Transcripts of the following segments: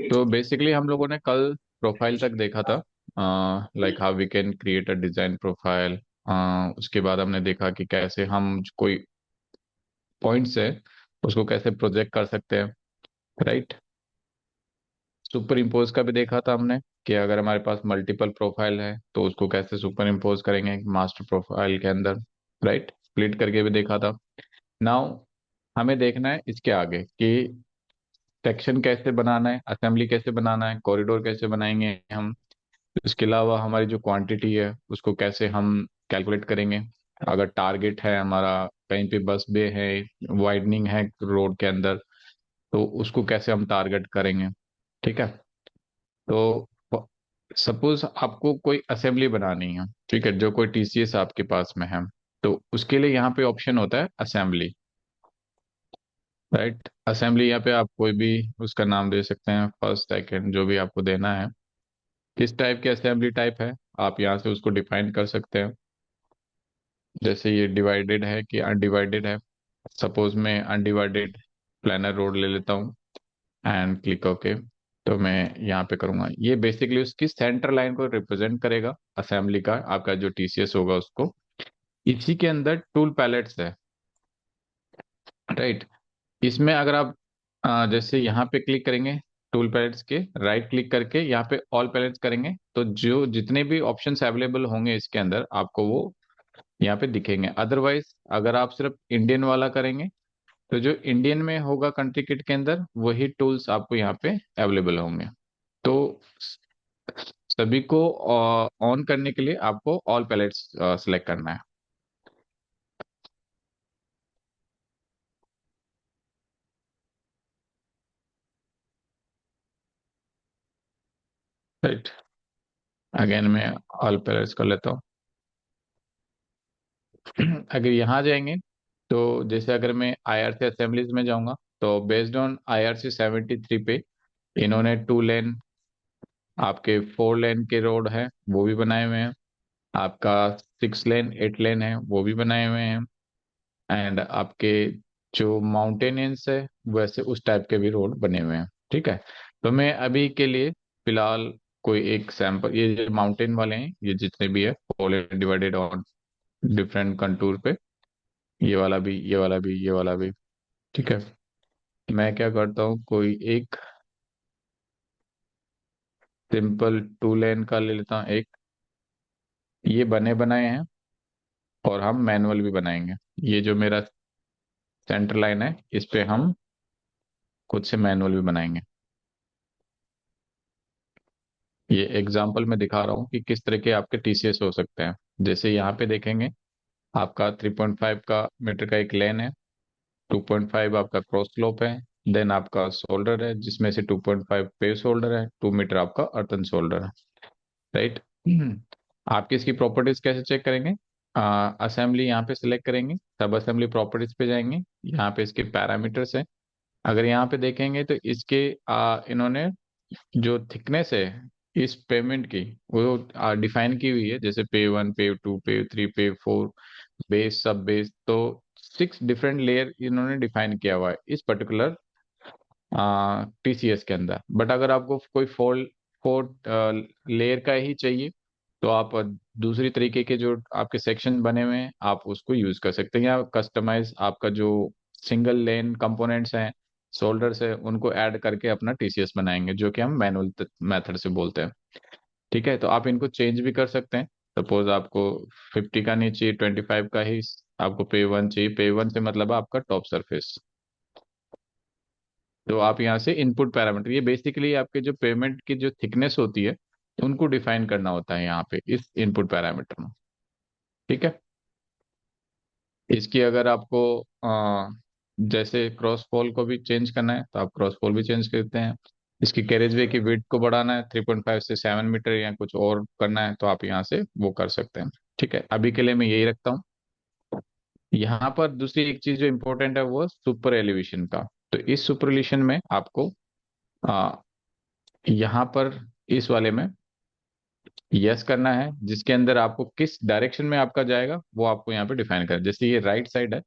तो बेसिकली हम लोगों ने कल प्रोफाइल तक देखा था, like how we can create a design profile. उसके बाद हमने देखा कि कैसे हम कोई पॉइंट्स है उसको कैसे प्रोजेक्ट कर सकते हैं, राइट। सुपर इम्पोज का भी देखा था हमने कि अगर हमारे पास मल्टीपल प्रोफाइल है तो उसको कैसे सुपर इम्पोज करेंगे मास्टर प्रोफाइल के अंदर, राइट। स्प्लिट करके भी देखा था। नाउ हमें देखना है इसके आगे कि सेक्शन कैसे बनाना है, असेंबली कैसे बनाना है, कॉरिडोर कैसे बनाएंगे हम। इसके अलावा हमारी जो क्वांटिटी है उसको कैसे हम कैलकुलेट करेंगे। अगर टारगेट है हमारा, कहीं पे बस बे है, वाइडनिंग है रोड के अंदर, तो उसको कैसे हम टारगेट करेंगे। ठीक है। तो सपोज आपको कोई असेंबली बनानी है, ठीक है, जो कोई टीसीएस आपके पास में है, तो उसके लिए यहाँ पे ऑप्शन होता है असेंबली, राइट। असेंबली यहाँ पे आप कोई भी उसका नाम दे सकते हैं, फर्स्ट सेकंड जो भी आपको देना है। किस टाइप की असेंबली टाइप है आप यहाँ से उसको डिफाइन कर सकते हैं। जैसे ये डिवाइडेड है कि अनडिवाइडेड है। सपोज मैं अनडिवाइडेड प्लानर रोड ले लेता हूँ एंड क्लिक ओके। तो मैं यहाँ पे करूंगा, ये बेसिकली उसकी सेंटर लाइन को रिप्रेजेंट करेगा असेंबली का, आपका जो टीसीएस होगा उसको। इसी के अंदर टूल पैलेट्स है, राइट। इसमें अगर आप जैसे यहाँ पे क्लिक करेंगे, टूल पैलेट्स के राइट क्लिक करके यहाँ पे ऑल पैलेट्स करेंगे, तो जो जितने भी ऑप्शंस अवेलेबल होंगे इसके अंदर आपको वो यहाँ पे दिखेंगे। अदरवाइज अगर आप सिर्फ इंडियन वाला करेंगे तो जो इंडियन में होगा कंट्री किट के अंदर वही टूल्स आपको यहाँ पे अवेलेबल होंगे। तो सभी को ऑन करने के लिए आपको ऑल पैलेट्स सेलेक्ट करना है, राइट। अगेन मैं ऑल पैलेट्स कर लेता हूँ। अगर यहाँ जाएंगे तो जैसे अगर मैं आईआरसी असेंबलीज में जाऊंगा, तो बेस्ड ऑन आईआरसी 73 पे इन्होंने 2 लेन, आपके 4 लेन के रोड है वो भी बनाए हुए हैं, आपका 6 लेन 8 लेन है वो भी बनाए हुए हैं, एंड आपके जो माउंटेनियंस है वैसे उस टाइप के भी रोड बने हुए हैं। ठीक है। तो मैं अभी के लिए फिलहाल कोई एक सैंपल, ये जो माउंटेन वाले हैं ये जितने भी है, 4 लेन डिवाइडेड ऑन डिफरेंट कंटूर पे, ये वाला भी, ये वाला भी, ये वाला भी। ठीक है। मैं क्या करता हूँ, कोई एक सिंपल 2 लेन का ले लेता हूँ एक। ये बने बनाए हैं और हम मैनुअल भी बनाएंगे। ये जो मेरा सेंटर लाइन है इस पे हम खुद से मैनुअल भी बनाएंगे। ये एग्जाम्पल मैं दिखा रहा हूँ कि किस तरह के आपके टीसीएस हो सकते हैं। जैसे यहाँ पे देखेंगे, आपका 3.5 का मीटर का एक लेन है, 2.5 आपका क्रॉस स्लोप है, देन आपका शोल्डर है जिसमें से 2.5 पे शोल्डर है, 2 मीटर आपका अर्थन शोल्डर है, राइट। आपकी इसकी प्रॉपर्टीज कैसे चेक करेंगे, असेंबली यहाँ पे सिलेक्ट करेंगे, सब असेंबली प्रॉपर्टीज पे जाएंगे, यहाँ पे इसके पैरामीटर्स है। अगर यहाँ पे देखेंगे तो इसके इन्होंने जो थिकनेस है इस पेमेंट की वो डिफाइन की हुई है, जैसे पे 1 पे 2 पे 3 पे 4, बेस सब बेस, तो 6 डिफरेंट लेयर इन्होंने डिफाइन किया हुआ है इस पर्टिकुलर टीसीएस के अंदर। बट अगर आपको कोई फोर फोर लेयर का ही चाहिए तो आप दूसरी तरीके के जो आपके सेक्शन बने हुए हैं आप उसको यूज कर सकते हैं, या कस्टमाइज आपका जो सिंगल लेन कंपोनेंट्स हैं, शोल्डर्स है, उनको ऐड करके अपना टीसीएस बनाएंगे, जो कि हम मैनुअल मेथड से बोलते हैं। ठीक है। तो आप इनको चेंज भी कर सकते हैं। सपोज आपको 50 का नहीं चाहिए, 25 का ही आपको पे 1 चाहिए। पे 1 से मतलब है आपका टॉप सरफेस। तो आप यहाँ से इनपुट पैरामीटर, ये बेसिकली आपके जो पेमेंट की जो थिकनेस होती है उनको डिफाइन करना होता है यहाँ पे इस इनपुट पैरामीटर में। ठीक है। इसकी अगर आपको जैसे क्रॉस पोल को भी चेंज करना है तो आप क्रॉस पोल भी चेंज करते हैं। इसकी कैरेज वे की विड्थ को बढ़ाना है 3.5 से 7 मीटर या कुछ और करना है तो आप यहाँ से वो कर सकते हैं। ठीक है। अभी के लिए मैं यही रखता हूँ। यहाँ पर दूसरी एक चीज जो इम्पोर्टेंट है वो सुपर एलिवेशन का। तो इस सुपर एलिवेशन में आपको आ, यहाँ पर इस वाले में यस करना है, जिसके अंदर आपको किस डायरेक्शन में आपका जाएगा वो आपको यहाँ पे डिफाइन करना है। जैसे ये राइट साइड है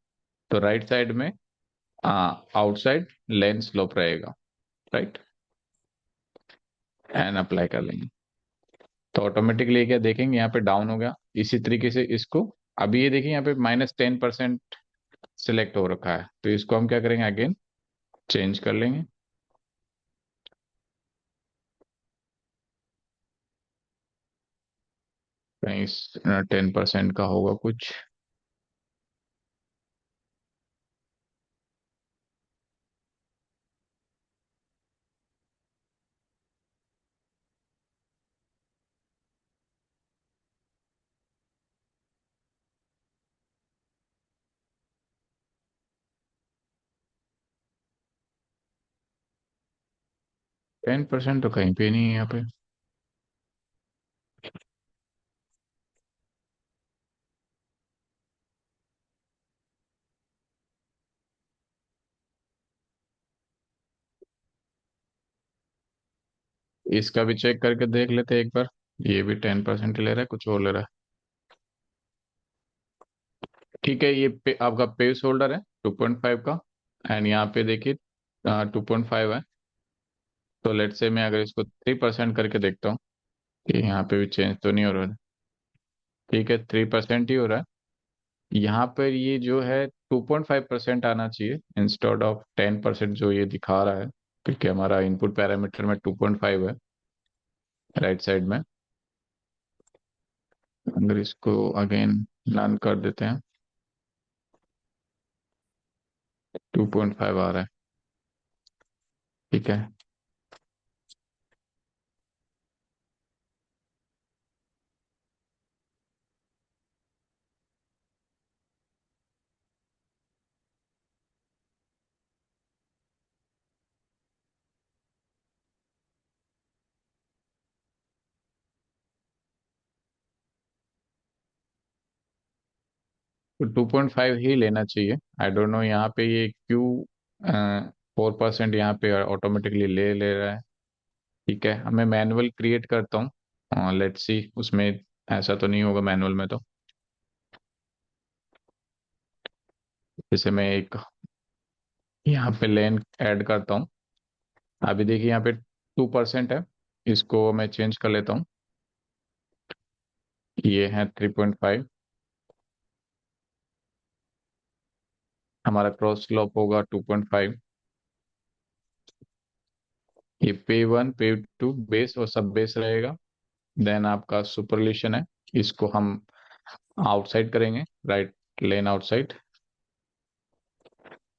तो राइट साइड में आउटसाइड लेन स्लोप रहेगा, राइट, एंड अप्लाई कर लेंगे। तो ऑटोमेटिकली क्या देखेंगे, यहाँ पे डाउन हो गया। इसी तरीके से इसको, अभी ये देखिए यहाँ पे -10% सिलेक्ट हो रखा है, तो इसको हम क्या करेंगे, अगेन चेंज कर लेंगे। कहीं 10% का होगा कुछ। 10% तो कहीं पे नहीं है यहाँ पे। इसका भी चेक करके देख लेते हैं एक बार। ये भी 10% ले रहा है, कुछ और ले रहा है। ठीक है, ये आपका पेज होल्डर है 2.5 का, एंड यहाँ पे देखिए 2.5 है। तो लेट से मैं अगर इसको 3% करके देखता हूँ कि यहाँ पे भी चेंज तो नहीं हो रहा है। ठीक है, 3% ही हो रहा है। यहाँ पर ये जो है 2.5% आना चाहिए इंस्टेड ऑफ 10% जो ये दिखा रहा है, क्योंकि हमारा इनपुट पैरामीटर में 2.5 है राइट साइड में। अगर इसको अगेन रन कर देते हैं, 2.5 आ रहा है। ठीक है, 2.5 ही लेना चाहिए। आई डोंट नो यहाँ पे ये क्यों 4% यहाँ पे ऑटोमेटिकली ले ले रहा है। ठीक है, मैं मैनुअल क्रिएट करता हूँ, लेट्स सी उसमें ऐसा तो नहीं होगा मैनुअल में। तो जैसे मैं एक यहाँ पे लेन ऐड करता हूँ। अभी देखिए यहाँ पे 2% है, इसको मैं चेंज कर लेता हूँ। ये है 3.5। हमारा क्रॉस स्लोप होगा 2.5। ये पे 1 पे 2 बेस और सब बेस रहेगा। देन आपका सुपरलेशन है, इसको हम आउटसाइड करेंगे, राइट लेन आउटसाइड।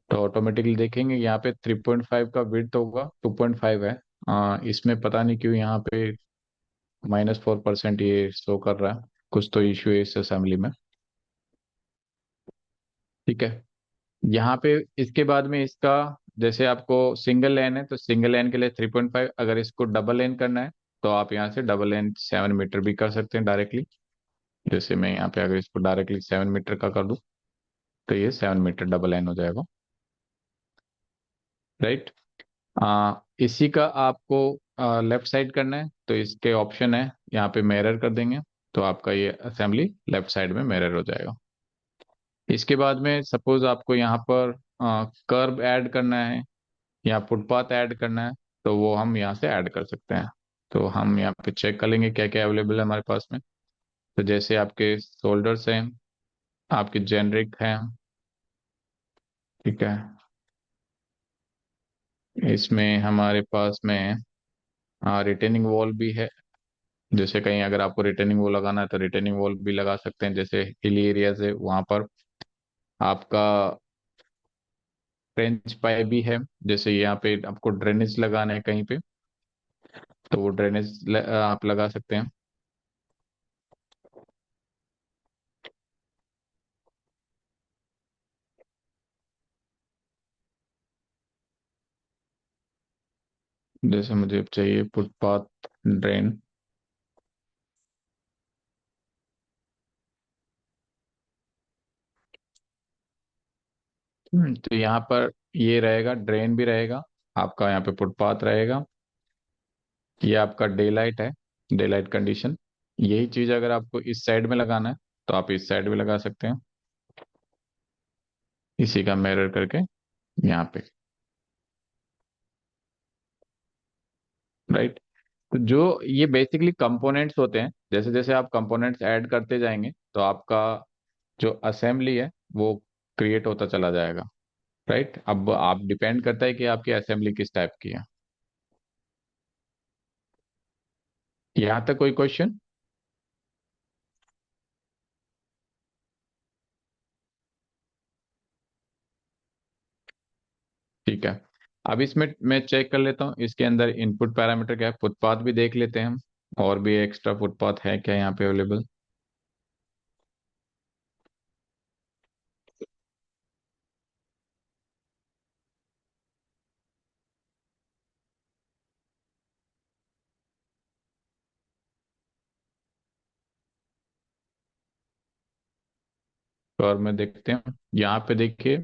तो ऑटोमेटिकली देखेंगे यहाँ पे 3.5 का विड्थ होगा, 2.5 है। इसमें पता नहीं क्यों यहाँ पे -4% ये शो कर रहा है। कुछ तो इश्यू है इस असेंबली में। ठीक है, यहाँ पे इसके बाद में इसका, जैसे आपको सिंगल लेन है तो सिंगल लेन के लिए 3.5, अगर इसको डबल लेन करना है तो आप यहाँ से डबल लेन 7 मीटर भी कर सकते हैं डायरेक्टली। जैसे मैं यहाँ पे अगर इसको डायरेक्टली 7 मीटर का कर दूँ, तो ये 7 मीटर डबल लेन हो जाएगा, राइट। इसी का आपको लेफ्ट साइड करना है तो इसके ऑप्शन है, यहाँ पे मिरर कर देंगे, तो आपका ये असेंबली लेफ्ट साइड में मिरर हो जाएगा। इसके बाद में सपोज आपको यहाँ पर कर्व ऐड करना है या फुटपाथ ऐड करना है, तो वो हम यहाँ से ऐड कर सकते हैं। तो हम यहाँ पे चेक कर लेंगे क्या क्या अवेलेबल है हमारे पास में। तो जैसे आपके शोल्डर्स हैं, आपके जेनरिक हैं। ठीक है, इसमें हमारे पास में रिटेनिंग वॉल भी है। जैसे कहीं अगर आपको रिटेनिंग वॉल लगाना है तो रिटेनिंग वॉल भी लगा सकते हैं। जैसे हिली एरियाज है वहां पर आपका ट्रेंच पाइप भी है। जैसे यहाँ पे आपको ड्रेनेज लगाना है कहीं पे, तो वो ड्रेनेज आप लगा सकते हैं। जैसे मुझे चाहिए फुटपाथ ड्रेन। तो यहाँ पर ये रहेगा, ड्रेन भी रहेगा, आपका यहाँ पे फुटपाथ रहेगा। ये आपका डे लाइट है, डे लाइट कंडीशन। यही चीज अगर आपको इस साइड में लगाना है तो आप इस साइड भी लगा सकते हैं। इसी का मिरर करके यहाँ पे। राइट। तो जो ये बेसिकली कंपोनेंट्स होते हैं, जैसे जैसे आप कंपोनेंट्स ऐड करते जाएंगे तो आपका जो असेंबली है वो क्रिएट होता चला जाएगा। राइट। अब आप डिपेंड करता है कि आपकी असेंबली किस टाइप की है। यहाँ तक कोई क्वेश्चन? ठीक है। अब इसमें मैं चेक कर लेता हूँ इसके अंदर इनपुट पैरामीटर क्या है, फुटपाथ भी देख लेते हैं हम। और भी एक्स्ट्रा फुटपाथ है क्या यहाँ पे अवेलेबल? तो और मैं देखते हैं यहाँ पे देखिए,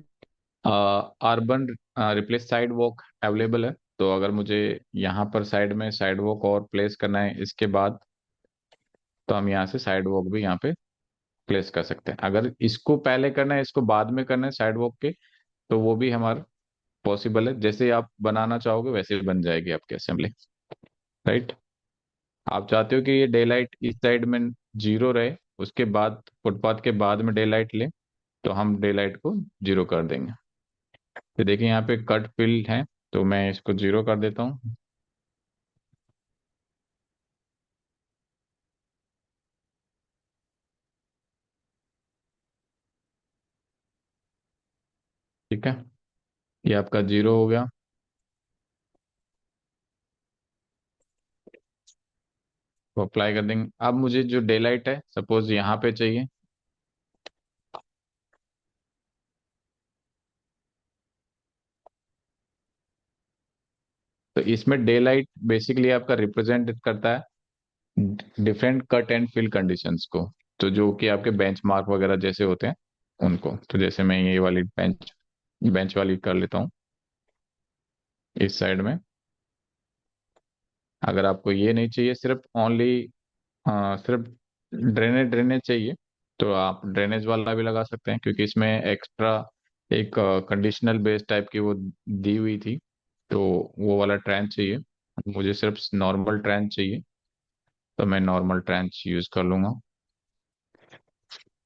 urban replace side walk available है। तो अगर मुझे यहाँ पर साइड में साइड वॉक और प्लेस करना है इसके बाद, तो हम यहाँ से साइड वॉक भी यहाँ पे प्लेस कर सकते हैं। अगर इसको पहले करना है इसको बाद में करना है साइड वॉक के, तो वो भी हमारा पॉसिबल है। जैसे आप बनाना चाहोगे वैसे ही बन जाएगी आपकी असेंबली। राइट। आप चाहते हो कि ये डे लाइट इस साइड में जीरो रहे, उसके बाद फुटपाथ के बाद में डे लाइट ले, तो हम डे लाइट को जीरो कर देंगे। तो देखिए यहाँ पे कट फिल है, तो मैं इसको जीरो कर देता हूँ। ठीक है, ये आपका जीरो हो गया। तो अप्लाई कर देंगे। अब मुझे जो डे लाइट है सपोज यहाँ पे चाहिए, तो इसमें डे लाइट बेसिकली आपका रिप्रेजेंट करता है different cut and fill conditions को। तो जो कि आपके बेंचमार्क वगैरह जैसे होते हैं उनको, तो जैसे मैं ये वाली बेंच बेंच वाली कर लेता हूँ इस साइड में। अगर आपको ये नहीं चाहिए, सिर्फ ओनली सिर्फ ड्रेनेज ड्रेनेज चाहिए, तो आप ड्रेनेज वाला भी लगा सकते हैं, क्योंकि इसमें एक्स्ट्रा एक कंडीशनल बेस टाइप की वो दी हुई थी। तो वो वाला ट्रेंच चाहिए, मुझे सिर्फ नॉर्मल ट्रेंच चाहिए, तो मैं नॉर्मल ट्रेंच यूज कर लूंगा।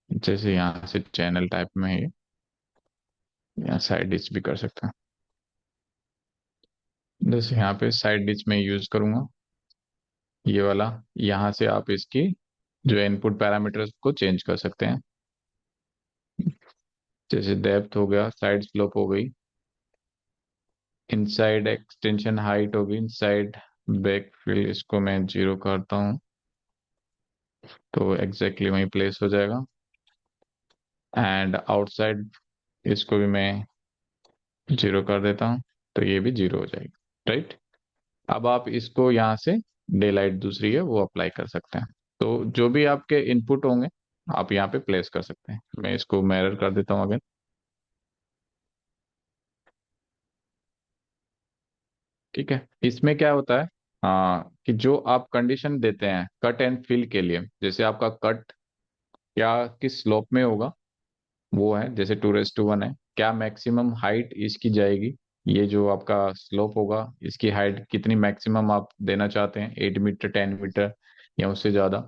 जैसे यहाँ से चैनल टाइप में है, यहाँ साइड डिच भी कर सकते हैं। जैसे यहाँ पे साइड डिच में यूज करूंगा ये वाला। यहाँ से आप इसकी जो इनपुट पैरामीटर्स को चेंज कर सकते हैं। जैसे डेप्थ हो गया, साइड स्लोप हो गई, इनसाइड एक्सटेंशन हाइट होगी, इनसाइड बैक फिल इसको मैं जीरो करता हूँ, तो एग्जैक्टली वहीं प्लेस हो जाएगा। एंड आउटसाइड इसको भी मैं जीरो कर देता हूँ, तो ये भी जीरो हो जाएगी। राइट। अब आप इसको यहाँ से डे लाइट दूसरी है वो अप्लाई कर सकते हैं। तो जो भी आपके इनपुट होंगे आप यहाँ पे प्लेस कर सकते हैं। मैं इसको मिरर कर देता हूँ अगर। ठीक है। इसमें क्या होता है, कि जो आप कंडीशन देते हैं कट एंड फिल के लिए, जैसे आपका कट क्या किस स्लोप में होगा, वो है जैसे 2:1 है, क्या मैक्सिमम हाइट इसकी जाएगी, ये जो आपका स्लोप होगा इसकी हाइट कितनी मैक्सिमम आप देना चाहते हैं, 8 मीटर, 10 मीटर या उससे ज़्यादा।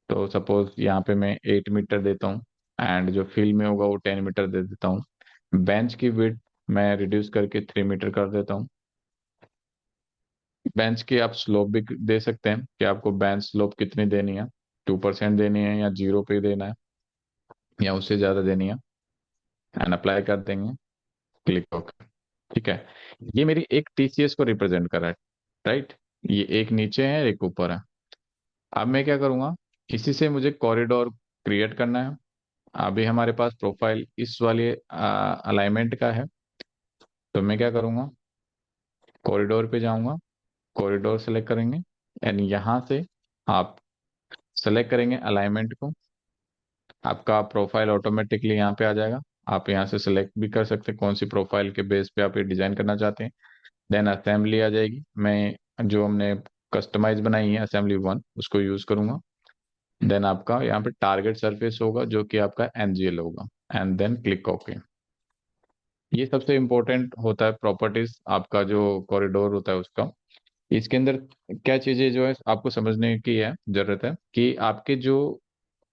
तो सपोज यहाँ पे मैं 8 मीटर देता हूँ, एंड जो फिल में होगा वो 10 मीटर दे देता हूँ। बेंच की विड्थ मैं रिड्यूस करके 3 मीटर कर देता हूँ। बेंच की आप स्लोप भी दे सकते हैं कि आपको बेंच स्लोप कितनी देनी है, 2% देनी है या जीरो पे देना है या उससे ज़्यादा देनी है। एंड अप्लाई कर देंगे, क्लिक ओके। ठीक है। ये मेरी एक टीसीएस को रिप्रेजेंट कर रहा है। राइट। ये एक नीचे है एक ऊपर है। अब मैं क्या करूंगा, इसी से मुझे कॉरिडोर क्रिएट करना है। अभी हमारे पास प्रोफाइल इस वाले अलाइनमेंट का है, तो मैं क्या करूंगा, कॉरिडोर पे जाऊंगा, कॉरिडोर सेलेक्ट करेंगे, एंड यहाँ से आप सेलेक्ट करेंगे अलाइनमेंट को। आपका प्रोफाइल ऑटोमेटिकली यहाँ पे आ जाएगा। आप यहाँ से सेलेक्ट भी कर सकते हैं कौन सी प्रोफाइल के बेस पे आप ये डिजाइन करना चाहते हैं। देन असेंबली आ जाएगी, मैं जो हमने कस्टमाइज बनाई है असेंबली 1 उसको यूज करूंगा। देन आपका यहाँ पे टारगेट सरफेस होगा जो कि आपका एनजीएल होगा, एंड देन क्लिक ओके। ये सबसे इम्पोर्टेंट होता है प्रॉपर्टीज आपका जो कॉरिडोर होता है उसका। इसके अंदर क्या चीजें जो है आपको समझने की है जरूरत है कि आपके जो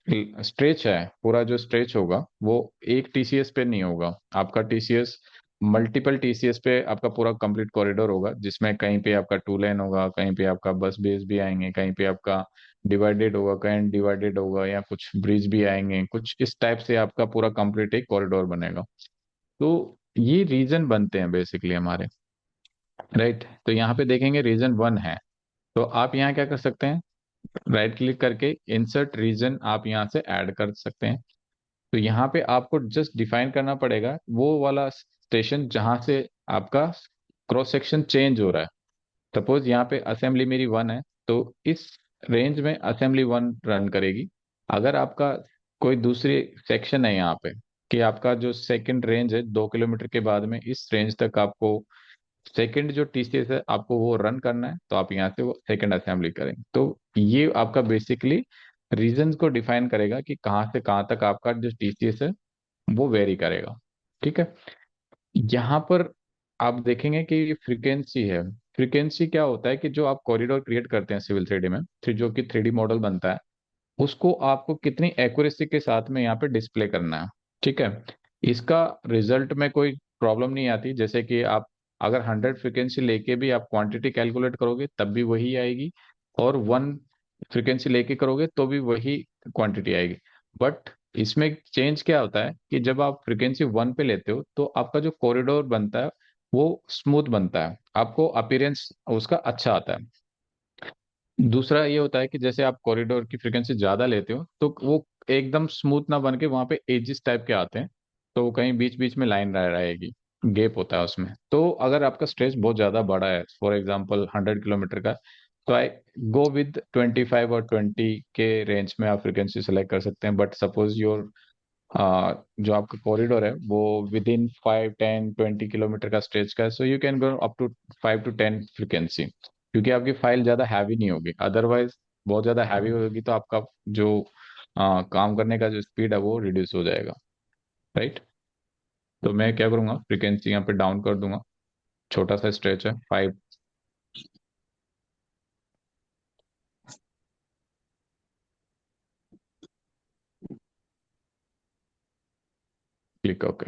स्ट्रेच है, पूरा जो स्ट्रेच होगा वो एक टीसीएस पे नहीं होगा। आपका टीसीएस मल्टीपल टीसीएस पे आपका पूरा कंप्लीट कॉरिडोर होगा, जिसमें कहीं पे आपका टू लेन होगा, कहीं पे आपका बस बेस भी आएंगे, कहीं पे आपका डिवाइडेड होगा, कहीं डिवाइडेड होगा, या कुछ ब्रिज भी आएंगे, कुछ इस टाइप से आपका पूरा कंप्लीट एक कॉरिडोर बनेगा। तो ये रीजन बनते हैं बेसिकली हमारे, राइट। तो यहाँ पे देखेंगे रीजन वन है, तो आप यहाँ क्या कर सकते हैं, राइट क्लिक करके इंसर्ट रीजन आप यहाँ से ऐड कर सकते हैं। तो यहाँ पे आपको जस्ट डिफाइन करना पड़ेगा वो वाला स्टेशन जहां से आपका क्रॉस सेक्शन चेंज हो रहा है। सपोज यहाँ पे असेंबली मेरी वन है, तो इस रेंज में असेंबली वन रन करेगी। अगर आपका कोई दूसरी सेक्शन है यहाँ पे, कि आपका जो सेकंड रेंज है 2 किलोमीटर के बाद में इस रेंज तक आपको सेकंड जो टीसीएस है आपको वो रन करना है, तो आप यहाँ से वो सेकंड असेंबली करेंगे। तो ये आपका बेसिकली रीजन को डिफाइन करेगा कि कहाँ से कहाँ तक आपका जो टीसीएस है वो वेरी करेगा। ठीक है। यहाँ पर आप देखेंगे कि फ्रीक्वेंसी है। फ्रीक्वेंसी क्या होता है कि जो आप कॉरिडोर क्रिएट करते हैं सिविल थ्री में, फिर जो कि थ्री डी मॉडल बनता है, उसको आपको कितनी एक्यूरेसी के साथ में यहाँ पे डिस्प्ले करना है। ठीक है। इसका रिजल्ट में कोई प्रॉब्लम नहीं आती, जैसे कि आप अगर 100 फ्रिक्वेंसी लेके भी आप क्वांटिटी कैलकुलेट करोगे तब भी वही आएगी, और 1 फ्रिक्वेंसी लेके करोगे तो भी वही क्वांटिटी आएगी। बट इसमें चेंज क्या होता है कि जब आप फ्रिक्वेंसी वन पे लेते हो तो आपका जो कॉरिडोर बनता है वो स्मूथ बनता है, आपको अपीयरेंस उसका अच्छा आता है। दूसरा ये होता है कि जैसे आप कॉरिडोर की फ्रीक्वेंसी ज्यादा लेते हो तो वो एकदम स्मूथ ना बन के वहां पे एजिस टाइप के आते हैं, तो कहीं बीच बीच में लाइन रह रहेगी, गैप होता है उसमें। तो अगर आपका स्ट्रेच बहुत ज्यादा बड़ा है, फॉर एग्जांपल 100 किलोमीटर का, तो आई गो विद 25 और 20 के रेंज में आप फ्रीक्वेंसी सेलेक्ट कर सकते हैं। बट सपोज योर जो आपका कॉरिडोर है वो विद इन 5 10 20 किलोमीटर का स्ट्रेच का है, so you can go up to 5 to 10 frequency, क्योंकि आपकी फाइल ज़्यादा हैवी नहीं होगी। अदरवाइज बहुत ज़्यादा हैवी होगी तो आपका जो काम करने का जो स्पीड है वो रिड्यूस हो जाएगा, राइट। तो मैं क्या करूँगा, फ्रिक्वेंसी यहाँ पे डाउन कर दूंगा, छोटा सा स्ट्रेच है 5। Click okay.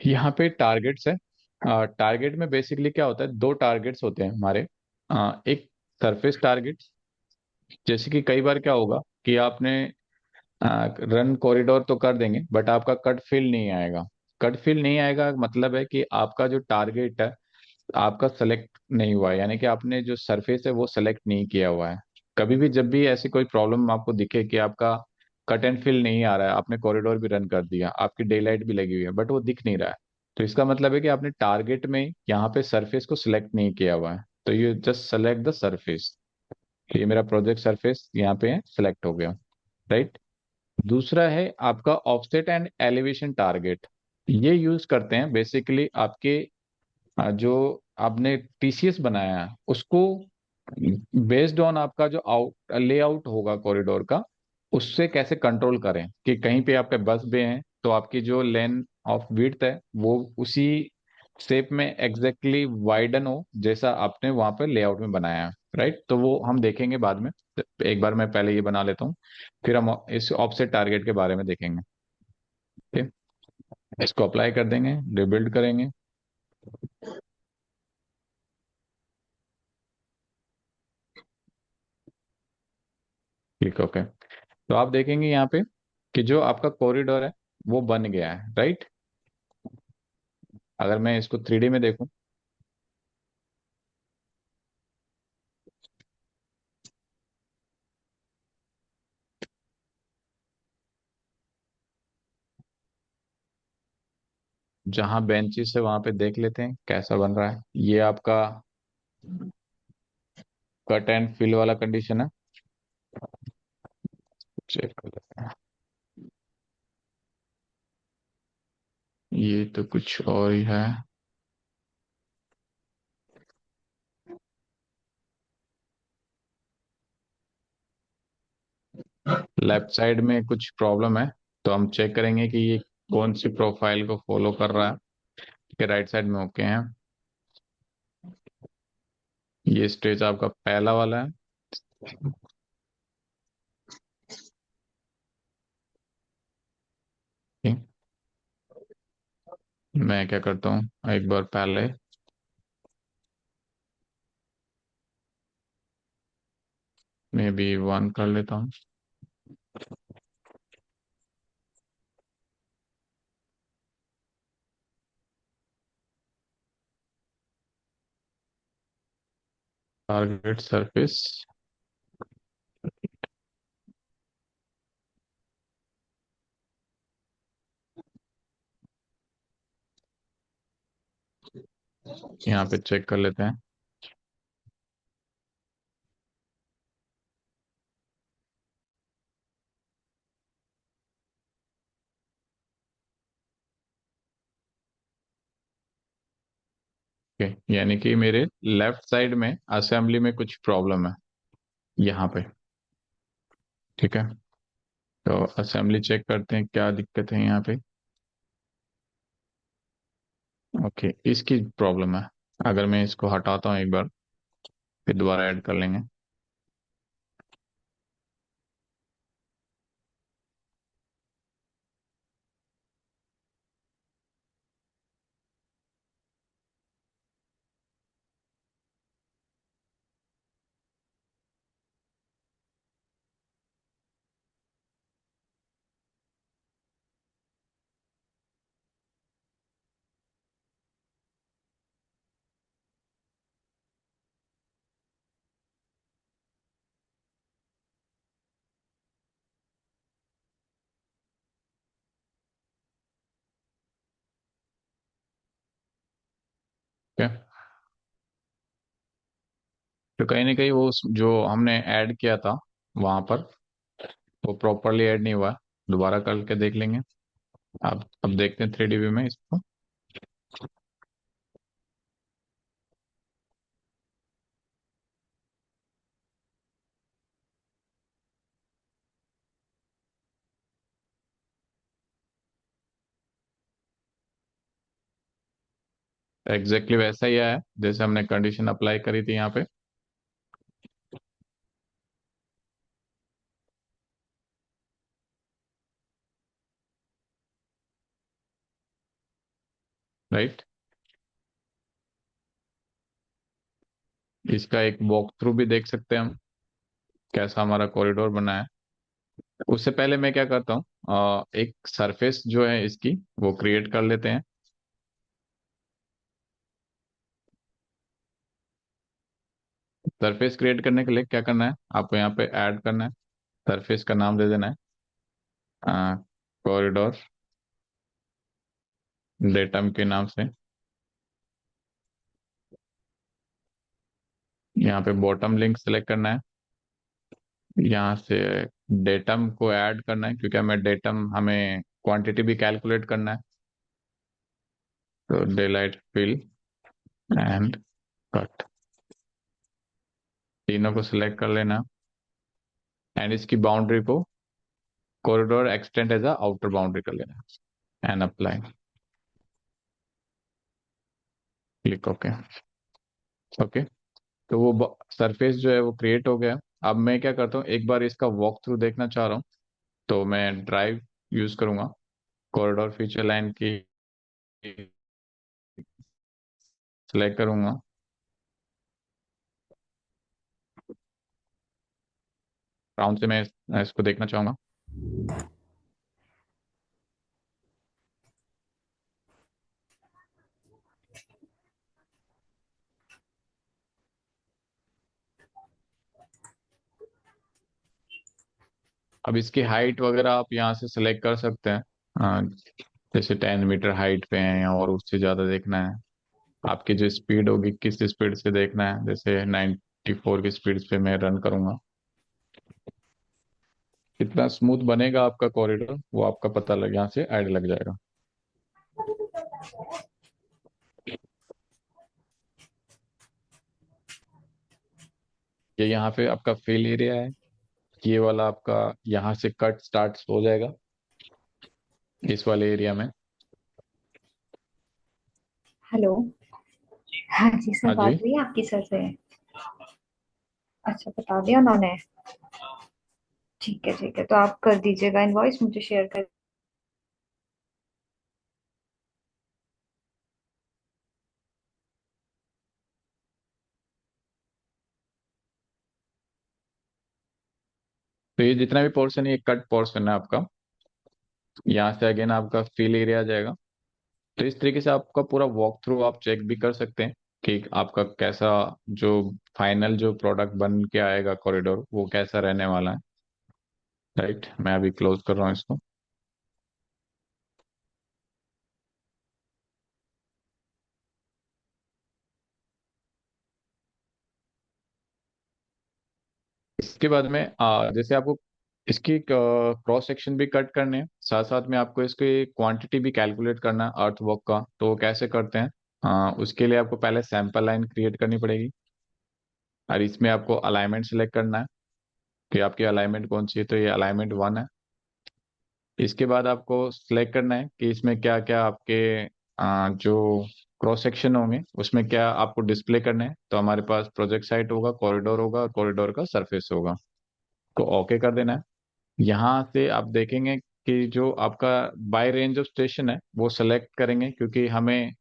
यहाँ पे टारगेट्स है। टारगेट में बेसिकली क्या होता है, दो टारगेट्स होते हैं हमारे। एक सरफेस टारगेट, जैसे कि कई बार क्या होगा कि आपने रन कॉरिडोर तो कर देंगे बट आपका कट फिल नहीं आएगा। कट फिल नहीं आएगा मतलब है कि आपका जो टारगेट है आपका सेलेक्ट नहीं हुआ है, यानी कि आपने जो सरफेस है वो सेलेक्ट नहीं किया हुआ है। कभी भी जब भी ऐसी कोई प्रॉब्लम आपको दिखे कि आपका कट एंड फिल नहीं आ रहा है, आपने कॉरिडोर भी रन कर दिया, आपकी डे लाइट भी लगी हुई है बट वो दिख नहीं रहा है, तो इसका मतलब है कि आपने टारगेट में यहाँ पे सरफेस को सिलेक्ट नहीं किया हुआ है। तो you just select the surface. ये मेरा प्रोजेक्ट सरफेस यहाँ पे सिलेक्ट हो गया, राइट। दूसरा है आपका ऑफसेट एंड एलिवेशन टारगेट। ये यूज करते हैं बेसिकली आपके जो आपने टीसीएस बनाया है उसको बेस्ड ऑन आपका जो आउट लेआउट होगा कॉरिडोर का, उससे कैसे कंट्रोल करें कि कहीं पे आपके बस बे हैं तो आपकी जो लेन ऑफ विड्थ है वो उसी शेप में एग्जैक्टली वाइडन हो जैसा आपने वहां पे लेआउट में बनाया है, राइट। तो वो हम देखेंगे बाद में। एक बार मैं पहले ये बना लेता हूँ, फिर हम इस ऑफसेट टारगेट के बारे में देखेंगे। ठीक है। इसको अप्लाई कर देंगे, रिबिल्ड करेंगे। ठीक ओके। तो आप देखेंगे यहाँ पे कि जो आपका कॉरिडोर है वो बन गया है, राइट। अगर मैं इसको थ्री डी में देखूं, जहां बेंचेस है वहां पे देख लेते हैं कैसा बन रहा है। ये आपका कट एंड फिल वाला कंडीशन है। चेक कर लेते हैं। ये तो कुछ और ही है। लेफ्ट साइड में कुछ प्रॉब्लम है, तो हम चेक करेंगे कि ये कौन सी प्रोफाइल को फॉलो कर रहा है। ठीक है, राइट साइड में ओके है। ये स्टेज आपका पहला वाला है। ठीक, मैं क्या करता हूँ एक बार पहले मैं भी 1 कर लेता हूँ। Target surface. यहाँ पे चेक कर लेते हैं। ओके, यानी कि मेरे लेफ्ट साइड में असेंबली में कुछ प्रॉब्लम है यहाँ पे। ठीक है, तो असेंबली चेक करते हैं क्या दिक्कत है यहाँ पे। ओके, इसकी प्रॉब्लम है। अगर मैं इसको हटाता हूँ एक बार, फिर दोबारा ऐड कर लेंगे। ठीक है, तो कहीं ना कहीं वो जो हमने ऐड किया था वहां पर, वो प्रॉपरली ऐड नहीं हुआ। दोबारा करके देख लेंगे। अब देखते हैं 3D व्यू में इसको। एग्जैक्टली वैसा ही आया है जैसे हमने कंडीशन अप्लाई करी थी यहाँ पे। राइट, इसका एक वॉक थ्रू भी देख सकते हैं हम, कैसा हमारा कॉरिडोर बना है। उससे पहले मैं क्या करता हूँ, एक सरफेस जो है इसकी वो क्रिएट कर लेते हैं। सरफेस क्रिएट करने के लिए क्या करना है, आपको यहाँ पे ऐड करना है। सरफेस का नाम दे देना है कॉरिडोर, डेटम के नाम से। यहाँ पे बॉटम लिंक सेलेक्ट करना है। यहाँ से डेटम को ऐड करना है, क्योंकि हमें क्वांटिटी भी कैलकुलेट करना है। तो डेलाइट फिल एंड कट, तीनों को सिलेक्ट कर लेना। एंड इसकी बाउंड्री को corridor extend as a outer boundary कर लेना। And apply, click okay. Okay, तो वो सरफेस जो है वो क्रिएट हो गया। अब मैं क्या करता हूँ, एक बार इसका वॉक थ्रू देखना चाह रहा हूँ, तो मैं ड्राइव यूज करूंगा। कॉरिडोर फीचर लाइन की सिलेक्ट करूंगा। राउंड से मैं इसको देखना चाहूंगा। अब इसकी हाइट वगैरह आप यहाँ से सिलेक्ट कर सकते हैं। अ, जैसे 10 मीटर हाइट पे है या और उससे ज़्यादा देखना है। आपकी जो स्पीड होगी किस स्पीड से देखना है, जैसे 94 की स्पीड पे मैं रन करूंगा। कितना स्मूथ बनेगा आपका कॉरिडोर वो आपका पता लग यहाँ से ऐड लग जाएगा। ये यहाँ पे आपका फिल एरिया है। ये वाला आपका यहाँ से कट स्टार्ट हो जाएगा। इस वाले एरिया में। हेलो। हाँ जी सर, हाँ बात जी। हुई आपकी सर से? अच्छा, बता दिया उन्होंने? ठीक है ठीक है, तो आप कर दीजिएगा, इनवॉइस मुझे शेयर कर। तो ये जितना भी पोर्शन है ये कट पोर्शन है आपका। यहाँ से अगेन आपका फिल एरिया आ जाएगा। तो इस तरीके से आपका पूरा वॉक थ्रू आप चेक भी कर सकते हैं कि आपका कैसा, जो फाइनल जो प्रोडक्ट बन के आएगा कॉरिडोर, वो कैसा रहने वाला है। राइट, मैं अभी क्लोज कर रहा हूँ इसको। इसके बाद में जैसे आपको इसकी क्रॉस सेक्शन भी कट करने हैं, साथ साथ में आपको इसकी क्वांटिटी भी कैलकुलेट करना है अर्थ वर्क का। तो वो कैसे करते हैं? उसके लिए आपको पहले सैंपल लाइन क्रिएट करनी पड़ेगी, और इसमें आपको अलाइनमेंट सेलेक्ट करना है कि आपकी अलाइनमेंट कौन सी है। तो ये अलाइनमेंट 1 है। इसके बाद आपको सिलेक्ट करना है कि इसमें क्या क्या आपके जो क्रॉस सेक्शन होंगे उसमें क्या आपको डिस्प्ले करना है। तो हमारे पास प्रोजेक्ट साइट होगा, कॉरिडोर होगा, और कॉरिडोर का सरफेस होगा। तो ओके कर देना है। यहाँ से आप देखेंगे कि जो आपका बाय रेंज ऑफ स्टेशन है वो सेलेक्ट करेंगे, क्योंकि हमें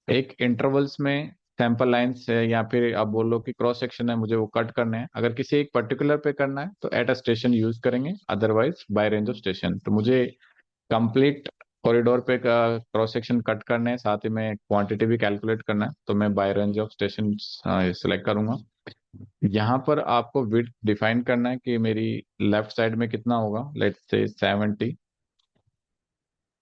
एक इंटरवल्स में सैंपल लाइंस है या फिर आप बोल लो कि क्रॉस सेक्शन है, मुझे वो कट करने हैं। अगर किसी एक पर्टिकुलर पे करना है तो एट अ स्टेशन यूज करेंगे, otherwise by range of station. तो मुझे कंप्लीट कॉरिडोर पे का क्रॉस सेक्शन कट करने हैं, साथ ही में क्वांटिटी भी कैलकुलेट करना है, तो मैं by range of station select करूंगा। यहाँ पर आपको विड्थ डिफाइन करना है कि मेरी लेफ्ट साइड में कितना होगा, लेट्स से 70।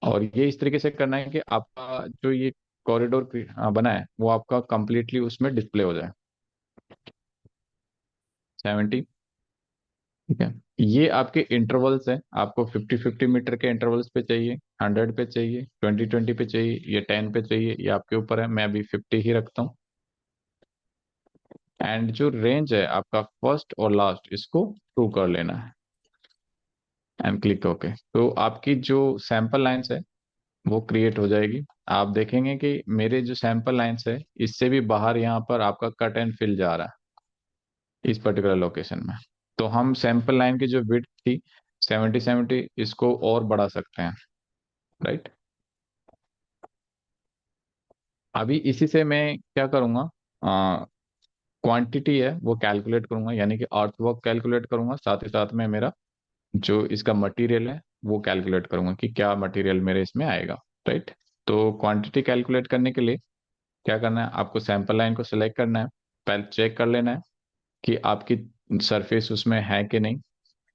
और ये इस तरीके से करना है कि आपका जो ये कॉरिडोर बना है वो आपका कंप्लीटली उसमें डिस्प्ले हो जाए। 70। ठीक है। ये आपके इंटरवल्स हैं, आपको 50-50 मीटर के इंटरवल्स पे चाहिए, 100 पे चाहिए, 20-20 पे चाहिए, ये 10 पे चाहिए, ये आपके ऊपर है। मैं अभी 50 ही रखता हूँ। एंड जो रेंज है आपका फर्स्ट और लास्ट, इसको टू कर लेना है एंड क्लिक ओके। तो आपकी जो सैंपल लाइंस है वो क्रिएट हो जाएगी। आप देखेंगे कि मेरे जो सैंपल लाइंस है इससे भी बाहर यहाँ पर आपका कट एंड फिल जा रहा है इस पर्टिकुलर लोकेशन में। तो हम सैंपल लाइन की जो विड्थ थी 70-70, इसको और बढ़ा सकते हैं। राइट। अभी इसी से मैं क्या करूँगा, क्वांटिटी है वो कैलकुलेट करूंगा, यानी कि अर्थ वर्क कैलकुलेट करूंगा, साथ ही साथ में मेरा जो इसका मटेरियल है वो कैलकुलेट करूंगा कि क्या मटेरियल मेरे इसमें आएगा। राइट। तो क्वांटिटी कैलकुलेट करने के लिए क्या करना है, आपको सैंपल लाइन को सिलेक्ट करना है। पहले चेक कर लेना है कि आपकी सरफेस उसमें है कि नहीं।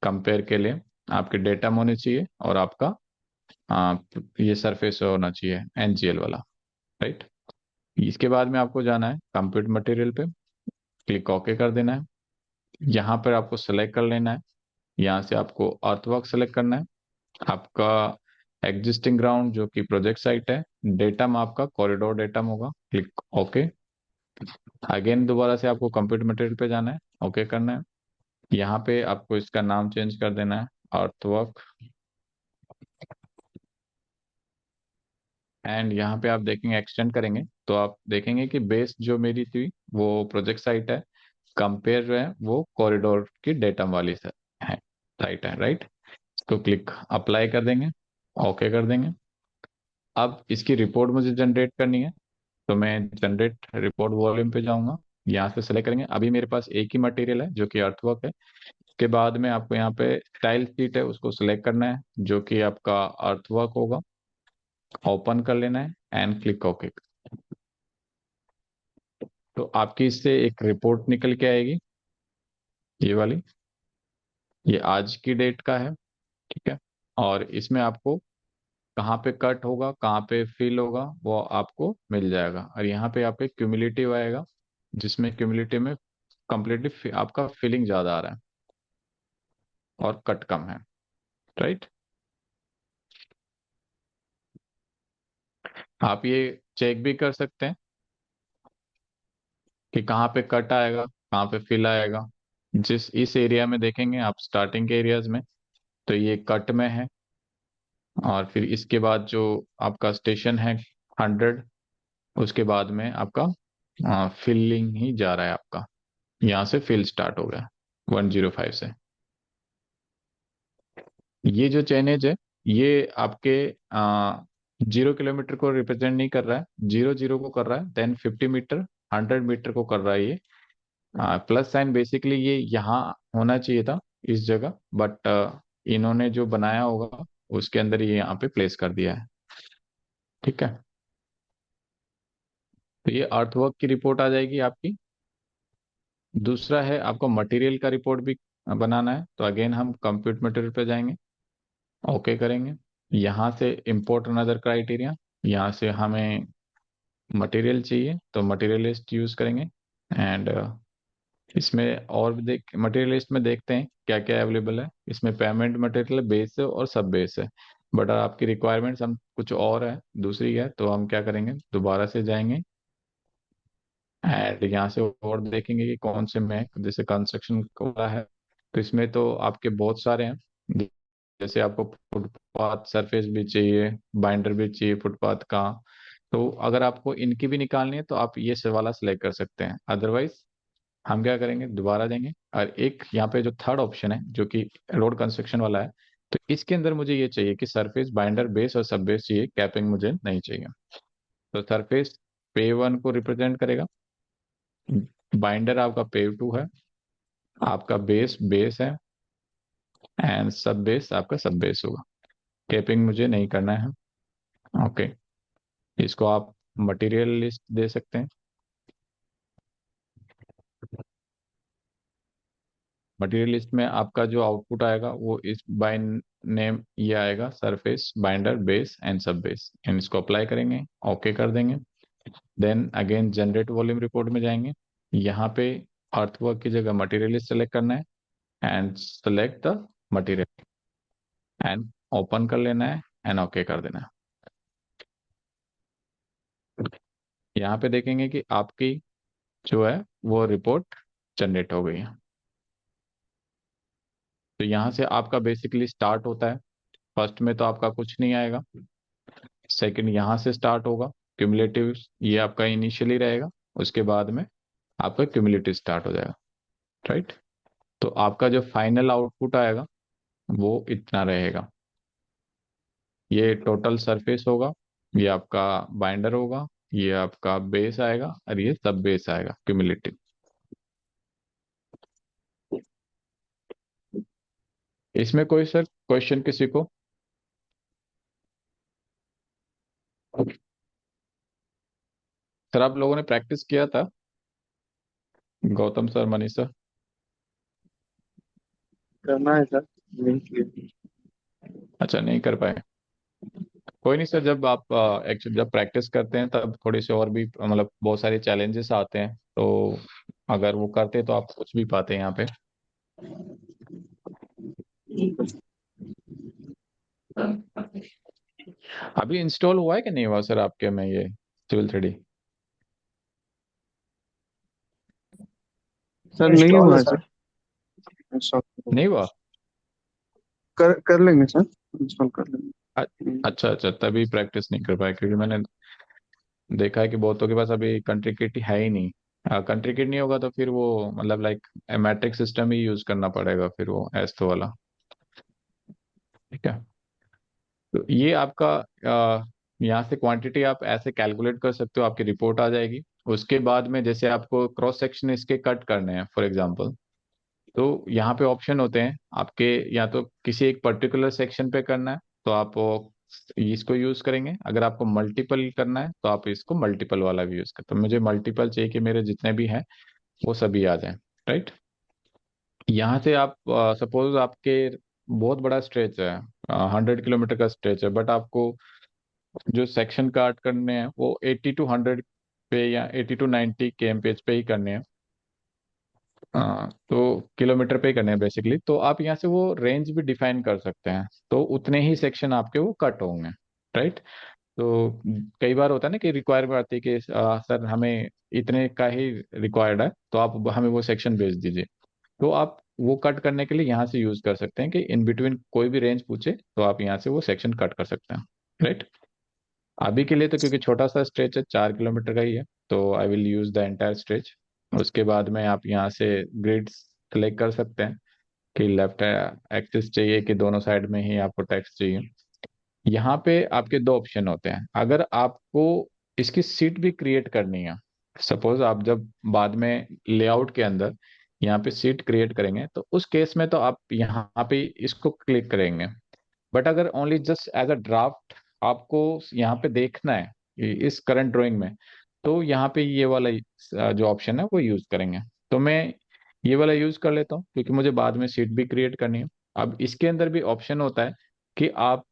कंपेयर के लिए आपके डेटा में होने चाहिए, और आपका ये सरफेस होना चाहिए एनजीएल वाला। राइट। इसके बाद में आपको जाना है कंप्यूट मटेरियल पे, क्लिक ओके कर देना है। यहाँ पर आपको सेलेक्ट कर लेना है। यहाँ से आपको अर्थवर्क सेलेक्ट करना है। आपका एग्जिस्टिंग ग्राउंड जो कि प्रोजेक्ट साइट है, डेटम आपका कॉरिडोर डेटम होगा, क्लिक ओके। अगेन दोबारा से आपको कंप्यूटर मटेरियल पे जाना है, ओके करना है। यहाँ पे आपको इसका नाम चेंज कर देना है, अर्थवर्क। एंड यहाँ पे आप देखेंगे एक्सटेंड करेंगे तो आप देखेंगे कि बेस जो मेरी थी वो प्रोजेक्ट साइट है, कंपेयर जो है वो कॉरिडोर की डेटम वाली है, साइट है। राइट। तो क्लिक अप्लाई कर देंगे, ओके कर देंगे। अब इसकी रिपोर्ट मुझे जनरेट करनी है, तो मैं जनरेट रिपोर्ट वॉल्यूम पे जाऊंगा। यहाँ से सेलेक्ट करेंगे। अभी मेरे पास एक ही मटेरियल है जो कि अर्थवर्क है। उसके बाद में आपको यहाँ पे स्टाइल शीट है उसको सिलेक्ट करना है, जो कि आपका अर्थवर्क होगा। ओपन कर लेना है एंड क्लिक ओके। तो आपकी इससे एक रिपोर्ट निकल के आएगी, ये वाली। ये आज की डेट का है। ठीक है। और इसमें आपको कहाँ पे कट होगा, कहाँ पे फिल होगा, वो आपको मिल जाएगा। और यहाँ पे आपके क्यूमुलेटिव आएगा, जिसमें क्यूमुलेटिव में कंप्लीटली आपका फिलिंग ज्यादा आ रहा है और कट कम है। राइट। आप ये चेक भी कर सकते हैं कि कहाँ पे कट आएगा, कहाँ पे फिल आएगा। जिस इस एरिया में देखेंगे आप स्टार्टिंग के एरियाज में, तो ये कट में है। और फिर इसके बाद जो आपका स्टेशन है 100, उसके बाद में आपका फिलिंग ही जा रहा है आपका। यहाँ से फिल स्टार्ट हो गया 105 से। ये जो चेनेज है ये आपके 0 किलोमीटर को रिप्रेजेंट नहीं कर रहा है, 0 0 को कर रहा है, देन 50 मीटर, 100 मीटर को कर रहा है ये। प्लस साइन बेसिकली ये यहाँ होना चाहिए था इस जगह, बट इन्होंने जो बनाया होगा उसके अंदर ये यहाँ पे प्लेस कर दिया है। ठीक है, तो ये अर्थवर्क की रिपोर्ट आ जाएगी आपकी। दूसरा है आपको मटेरियल का रिपोर्ट भी बनाना है, तो अगेन हम कंप्यूट मटेरियल पे जाएंगे, ओके करेंगे। यहाँ से इंपोर्ट अनदर क्राइटेरिया, यहाँ से हमें मटेरियल चाहिए तो मटेरियल लिस्ट यूज करेंगे। एंड इसमें और भी देख मटेरियल लिस्ट में देखते हैं क्या क्या अवेलेबल है। इसमें पेमेंट मटेरियल बेस है और सब बेस है, बट आपकी रिक्वायरमेंट्स हम कुछ और है, दूसरी है, तो हम क्या करेंगे दोबारा से जाएंगे एंड यहाँ से और देखेंगे कि कौन से में जैसे कंस्ट्रक्शन का है। तो इसमें तो आपके बहुत सारे हैं, जैसे आपको फुटपाथ सरफेस भी चाहिए, बाइंडर भी चाहिए फुटपाथ का। तो अगर आपको इनकी भी निकालनी है तो आप ये से वाला सिलेक्ट कर सकते हैं, अदरवाइज हम क्या करेंगे दोबारा देंगे। और एक यहाँ पे जो थर्ड ऑप्शन है जो कि रोड कंस्ट्रक्शन वाला है, तो इसके अंदर मुझे ये चाहिए कि सरफेस बाइंडर बेस और सब बेस चाहिए, कैपिंग मुझे नहीं चाहिए। तो सरफेस पे 1 को रिप्रेजेंट करेगा, बाइंडर आपका पे 2 है, आपका बेस बेस है, एंड सब बेस आपका सब बेस होगा। कैपिंग मुझे नहीं करना है। ओके, इसको आप मटेरियल लिस्ट दे सकते हैं। मटेरियल लिस्ट में आपका जो आउटपुट आएगा वो इस बाय नेम ये आएगा, surface binder base and sub base, and इसको अप्लाई करेंगे, ओके कर देंगे। Then again generate volume report में जाएंगे, यहाँ पे अर्थवर्क की जगह मटेरियल लिस्ट सेलेक्ट करना है and select the material and open कर लेना है एंड ओके कर देना है। यहाँ पे देखेंगे कि आपकी जो है वो रिपोर्ट जनरेट हो गई है। तो यहाँ से आपका बेसिकली स्टार्ट होता है। फर्स्ट में तो आपका कुछ नहीं आएगा, सेकंड यहाँ से स्टार्ट होगा, क्यूमुलेटिव ये आपका इनिशियली रहेगा, उसके बाद में आपका क्यूमुलेटिव स्टार्ट हो जाएगा। राइट, तो आपका जो फाइनल आउटपुट आएगा वो इतना रहेगा। ये टोटल सरफेस होगा, ये आपका बाइंडर होगा, ये आपका बेस आएगा और ये सब बेस आएगा क्यूमुलेटिव। इसमें कोई सर क्वेश्चन किसी को? सर आप लोगों ने प्रैक्टिस किया था, गौतम सर मनीष सर? करना है सर, नहीं किया। अच्छा, नहीं कर पाए। कोई नहीं सर, जब आप एक्चुअली जब प्रैक्टिस करते हैं तब थोड़ी सी और भी मतलब बहुत सारे चैलेंजेस आते हैं, तो अगर वो करते तो आप कुछ भी पाते हैं यहाँ पे। अभी इंस्टॉल हुआ है कि नहीं हुआ सर आपके में ये सिविल 3D? सर नहीं इंस्टॉल हुआ है है सर। सर। इंस्टॉल नहीं हुआ? कर लेंगे सर, इंस्टॉल कर लेंगे। अ- अच्छा अच्छा, तभी प्रैक्टिस नहीं कर पाए, क्योंकि मैंने देखा है कि बहुतों के पास अभी कंट्री किट है ही नहीं। कंट्री किट नहीं होगा तो फिर वो मतलब लाइक मैट्रिक सिस्टम ही यूज करना पड़ेगा फिर वो एस्तो वाला। ठीक है, तो ये आपका यहाँ से क्वांटिटी आप ऐसे कैलकुलेट कर सकते हो, आपकी रिपोर्ट आ जाएगी। उसके बाद में जैसे आपको क्रॉस सेक्शन इसके कट करने हैं फॉर एग्जांपल, तो यहाँ पे ऑप्शन होते हैं आपके, या तो किसी एक पर्टिकुलर सेक्शन पे करना है तो आप इसको यूज करेंगे, अगर आपको मल्टीपल करना है तो आप इसको मल्टीपल वाला भी यूज करते हैं। मुझे मल्टीपल चाहिए कि मेरे जितने भी हैं वो सभी आ जाएं। राइट, यहाँ से आप सपोज आपके बहुत बड़ा स्ट्रेच है, 100 किलोमीटर का स्ट्रेच है, बट आपको जो सेक्शन काट करने हैं वो 80 to 100 पे या 80 to 90 km पे ही करने हैं। हाँ, तो किलोमीटर पे ही करने हैं बेसिकली, तो आप यहाँ से वो रेंज भी डिफाइन कर सकते हैं, तो उतने ही सेक्शन आपके वो कट होंगे। राइट, तो कई बार होता है ना कि रिक्वायरमेंट आती है कि सर हमें इतने का ही रिक्वायर्ड है, तो आप हमें वो सेक्शन भेज दीजिए। तो आप वो कट करने के लिए यहाँ से यूज कर सकते हैं कि इन बिटवीन कोई भी रेंज पूछे तो आप यहाँ से वो सेक्शन कट कर सकते हैं, राइट। अभी के लिए तो क्योंकि छोटा सा स्ट्रेच है, 4 किलोमीटर का ही है, तो I will use the entire stretch. उसके बाद में आप यहाँ से ग्रिड सेलेक्ट कर सकते हैं कि लेफ्ट एक्सिस चाहिए कि दोनों साइड में ही आपको टेक्स्ट चाहिए। यहाँ पे आपके दो ऑप्शन होते हैं। अगर आपको इसकी सीट भी क्रिएट करनी है, सपोज आप जब बाद में लेआउट के अंदर यहाँ पे सीट क्रिएट करेंगे, तो उस केस में तो आप यहाँ पे इसको क्लिक करेंगे। बट अगर only just as a draft आपको यहाँ पे देखना है इस करंट ड्राइंग में, तो यहाँ पे ये वाला जो ऑप्शन है वो यूज करेंगे। तो मैं ये वाला यूज कर लेता हूँ क्योंकि मुझे बाद में सीट भी क्रिएट करनी है। अब इसके अंदर भी ऑप्शन होता है कि आप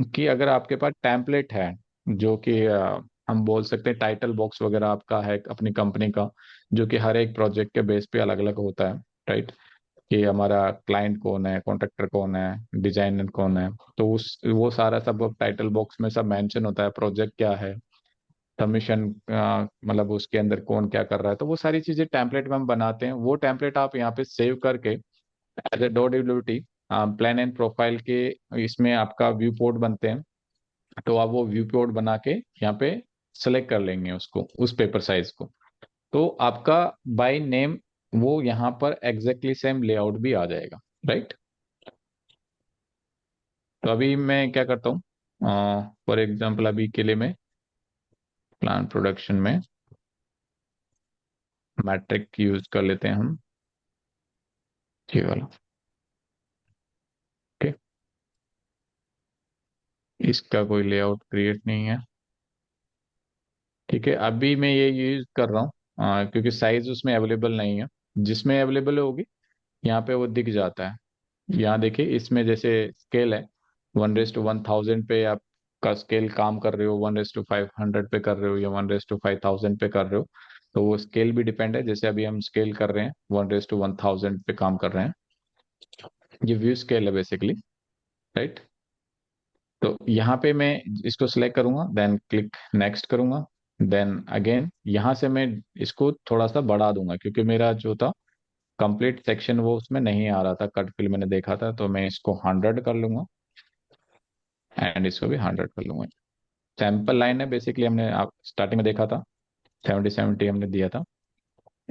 कि अगर आपके पास टेम्पलेट है, जो कि हम बोल सकते हैं टाइटल बॉक्स वगैरह आपका है अपनी कंपनी का, जो कि हर एक प्रोजेक्ट के बेस पे अलग अलग होता है, राइट। कि हमारा क्लाइंट कौन है, कॉन्ट्रैक्टर कौन है, डिजाइनर कौन है, तो उस वो सारा सब टाइटल बॉक्स में सब मेंशन होता है, प्रोजेक्ट क्या है, सबमिशन मतलब उसके अंदर कौन क्या कर रहा है, तो वो सारी चीजें टेम्पलेट में हम बनाते हैं। वो टेम्पलेट आप यहाँ पे सेव करके as a .wt plan and profile के इसमें आपका व्यू पोर्ट बनते हैं, तो आप वो व्यू पोर्ट बना के यहाँ पे सेलेक्ट कर लेंगे उसको, उस पेपर साइज को, तो आपका बाय नेम वो यहाँ पर एग्जैक्टली सेम लेआउट भी आ जाएगा, राइट। तो अभी मैं क्या करता हूँ, फॉर एग्जांपल अभी के लिए मैं प्लान प्रोडक्शन में मैट्रिक यूज कर लेते हैं हम, ये वाला, ठीक। इसका कोई लेआउट क्रिएट नहीं है, ठीक है। अभी मैं ये यूज कर रहा हूँ क्योंकि साइज उसमें अवेलेबल नहीं है। जिसमें अवेलेबल होगी यहाँ पे वो दिख जाता है। यहाँ देखिए, इसमें जैसे स्केल है 1:1000 पे आपका स्केल काम कर रहे हो, 1:500 पे कर रहे हो, या 1:5000 पे कर रहे हो, तो वो स्केल भी डिपेंड है। जैसे अभी हम स्केल कर रहे हैं 1:1000 पे काम कर रहे हैं, ये व्यू स्केल है बेसिकली, राइट। तो यहाँ पे मैं इसको सिलेक्ट करूंगा, देन क्लिक नेक्स्ट करूंगा, देन अगेन यहाँ से मैं इसको थोड़ा सा बढ़ा दूंगा क्योंकि मेरा जो था कंप्लीट सेक्शन वो उसमें नहीं आ रहा था, कट फिल मैंने देखा था, तो मैं इसको 100 कर लूंगा एंड इसको भी 100 कर लूंगा। सैंपल लाइन है बेसिकली, हमने आप स्टार्टिंग में देखा था 70-70 हमने दिया था,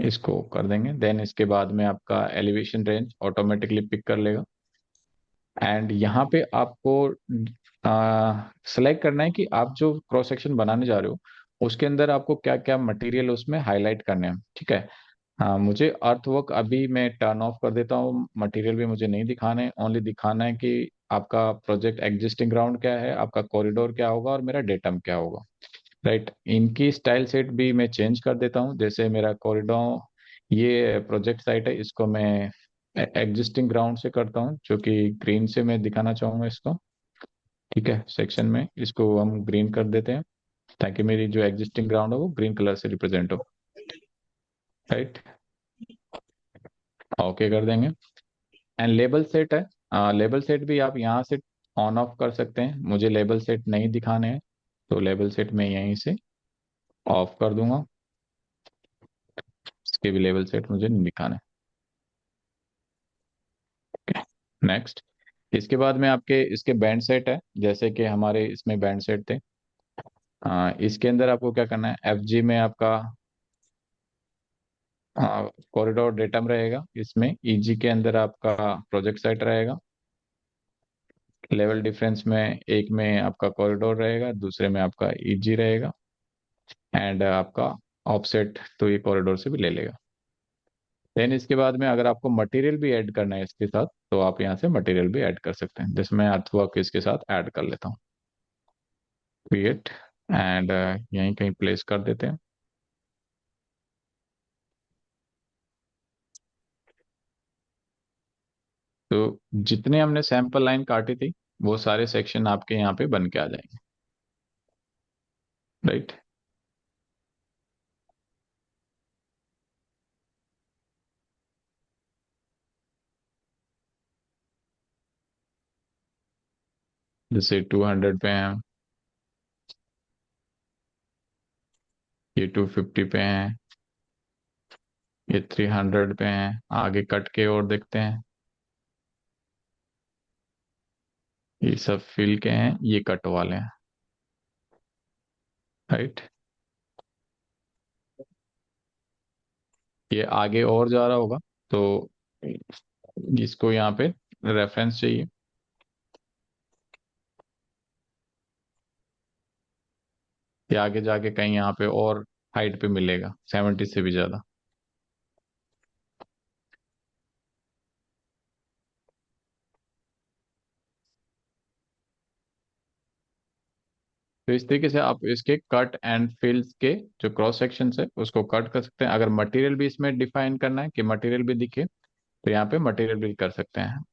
इसको कर देंगे। देन इसके बाद में आपका एलिवेशन रेंज ऑटोमेटिकली पिक कर लेगा। एंड यहाँ पे आपको सेलेक्ट करना है कि आप जो क्रॉस सेक्शन बनाने जा रहे हो उसके अंदर आपको क्या क्या मटेरियल उसमें हाईलाइट करने हैं, ठीक है। हाँ, मुझे अर्थवर्क अभी मैं टर्न ऑफ कर देता हूँ, मटेरियल भी मुझे नहीं दिखाना है, ओनली दिखाना है कि आपका प्रोजेक्ट एग्जिस्टिंग ग्राउंड क्या है, आपका कॉरिडोर क्या होगा और मेरा डेटम क्या होगा, राइट। इनकी स्टाइल सेट भी मैं चेंज कर देता हूँ। जैसे मेरा कॉरिडोर, ये प्रोजेक्ट साइट है, इसको मैं एग्जिस्टिंग ग्राउंड से करता हूँ, जो कि ग्रीन से मैं दिखाना चाहूंगा इसको, ठीक है। सेक्शन में इसको हम ग्रीन कर देते हैं ताकि मेरी जो एग्जिस्टिंग ग्राउंड है वो ग्रीन कलर से रिप्रेजेंट हो, राइट। ओके कर देंगे। एंड लेबल सेट है, लेबल सेट भी आप यहाँ से ऑन ऑफ कर सकते हैं। मुझे लेबल सेट नहीं दिखाने हैं, तो लेबल सेट मैं यहीं से ऑफ कर दूंगा, इसके भी लेबल सेट मुझे नहीं दिखाने। नेक्स्ट, इसके बाद में आपके इसके बैंड सेट है, जैसे कि हमारे इसमें बैंड सेट थे। इसके अंदर आपको क्या करना है, एफ में आपका कॉरिडोर डेटम रहेगा, इसमें ईजी के अंदर आपका प्रोजेक्ट सेट रहेगा। लेवल डिफरेंस में एक में आपका कॉरिडोर रहेगा, दूसरे में आपका ईजी रहेगा, एंड आपका ऑफसेट तो ये कॉरिडोर से भी ले लेगा। देन इसके बाद में अगर आपको मटेरियल भी ऐड करना है इसके साथ, तो आप यहाँ से मटेरियल भी ऐड कर सकते हैं, जिसमें अर्थवर्क इसके साथ ऐड कर लेता हूँ, क्रिएट, एंड यहीं कहीं प्लेस कर देते हैं। तो जितने हमने सैंपल लाइन काटी थी वो सारे सेक्शन आपके यहाँ पे बन के आ जाएंगे, राइट। जैसे 200 पे हैं, ये 250 पे हैं, ये 300 पे हैं। आगे कट के और देखते हैं। ये सब फिल के हैं, ये कट वाले हैं। राइट। ये आगे और जा रहा होगा, तो इसको यहाँ पे रेफरेंस चाहिए। ये आगे जाके कहीं यहाँ पे और हाइट पे मिलेगा, 70 से भी ज्यादा। तो इस तरीके से आप इसके कट एंड फिल्स के जो क्रॉस सेक्शन है उसको कट कर सकते हैं। अगर मटेरियल भी इसमें डिफाइन करना है कि मटेरियल भी दिखे, तो यहाँ पे मटेरियल भी कर सकते हैं।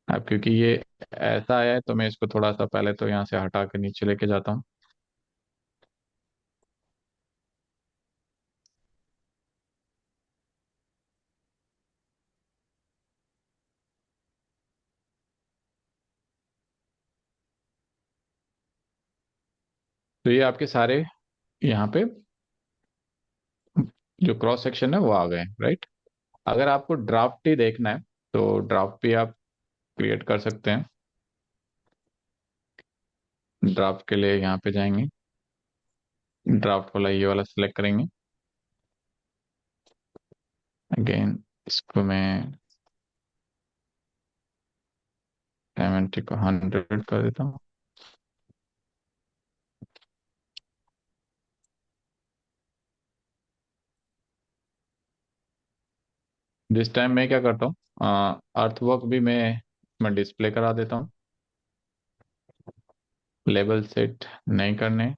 अब क्योंकि ये ऐसा आया है, तो मैं इसको थोड़ा सा पहले तो यहाँ से हटा के नीचे लेके जाता हूँ। तो ये आपके सारे यहाँ पे जो क्रॉस सेक्शन है वो आ गए, राइट। अगर आपको ड्राफ्ट ही देखना है, तो ड्राफ्ट भी आप क्रिएट कर सकते हैं। ड्राफ्ट के लिए यहाँ पे जाएंगे, ड्राफ्ट वाला ये वाला सिलेक्ट करेंगे। अगेन इसको मैं 70 को 100 कर देता हूँ। जिस टाइम मैं क्या करता हूँ, अर्थवर्क भी मैं डिस्प्ले करा देता हूँ। लेवल सेट नहीं करने।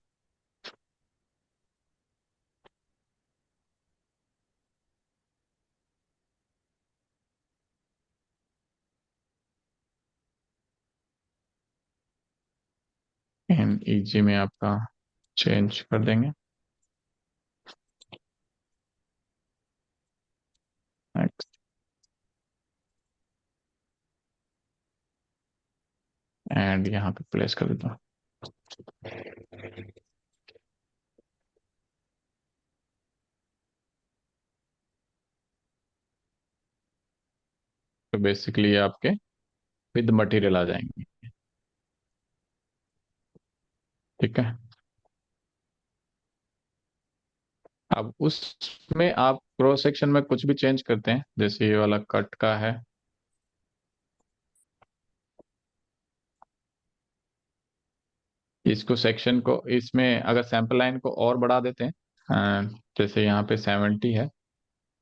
एन ईजी में आपका चेंज कर देंगे। नेक्स्ट। एंड यहाँ पे प्लेस कर देता हूँ। तो बेसिकली ये आपके विद मटेरियल आ जाएंगे। ठीक है। अब उसमें आप क्रॉस सेक्शन में कुछ भी चेंज करते हैं, जैसे ये वाला कट का है। इसको सेक्शन को इसमें अगर सैंपल लाइन को और बढ़ा देते हैं, जैसे यहाँ पे 70 है,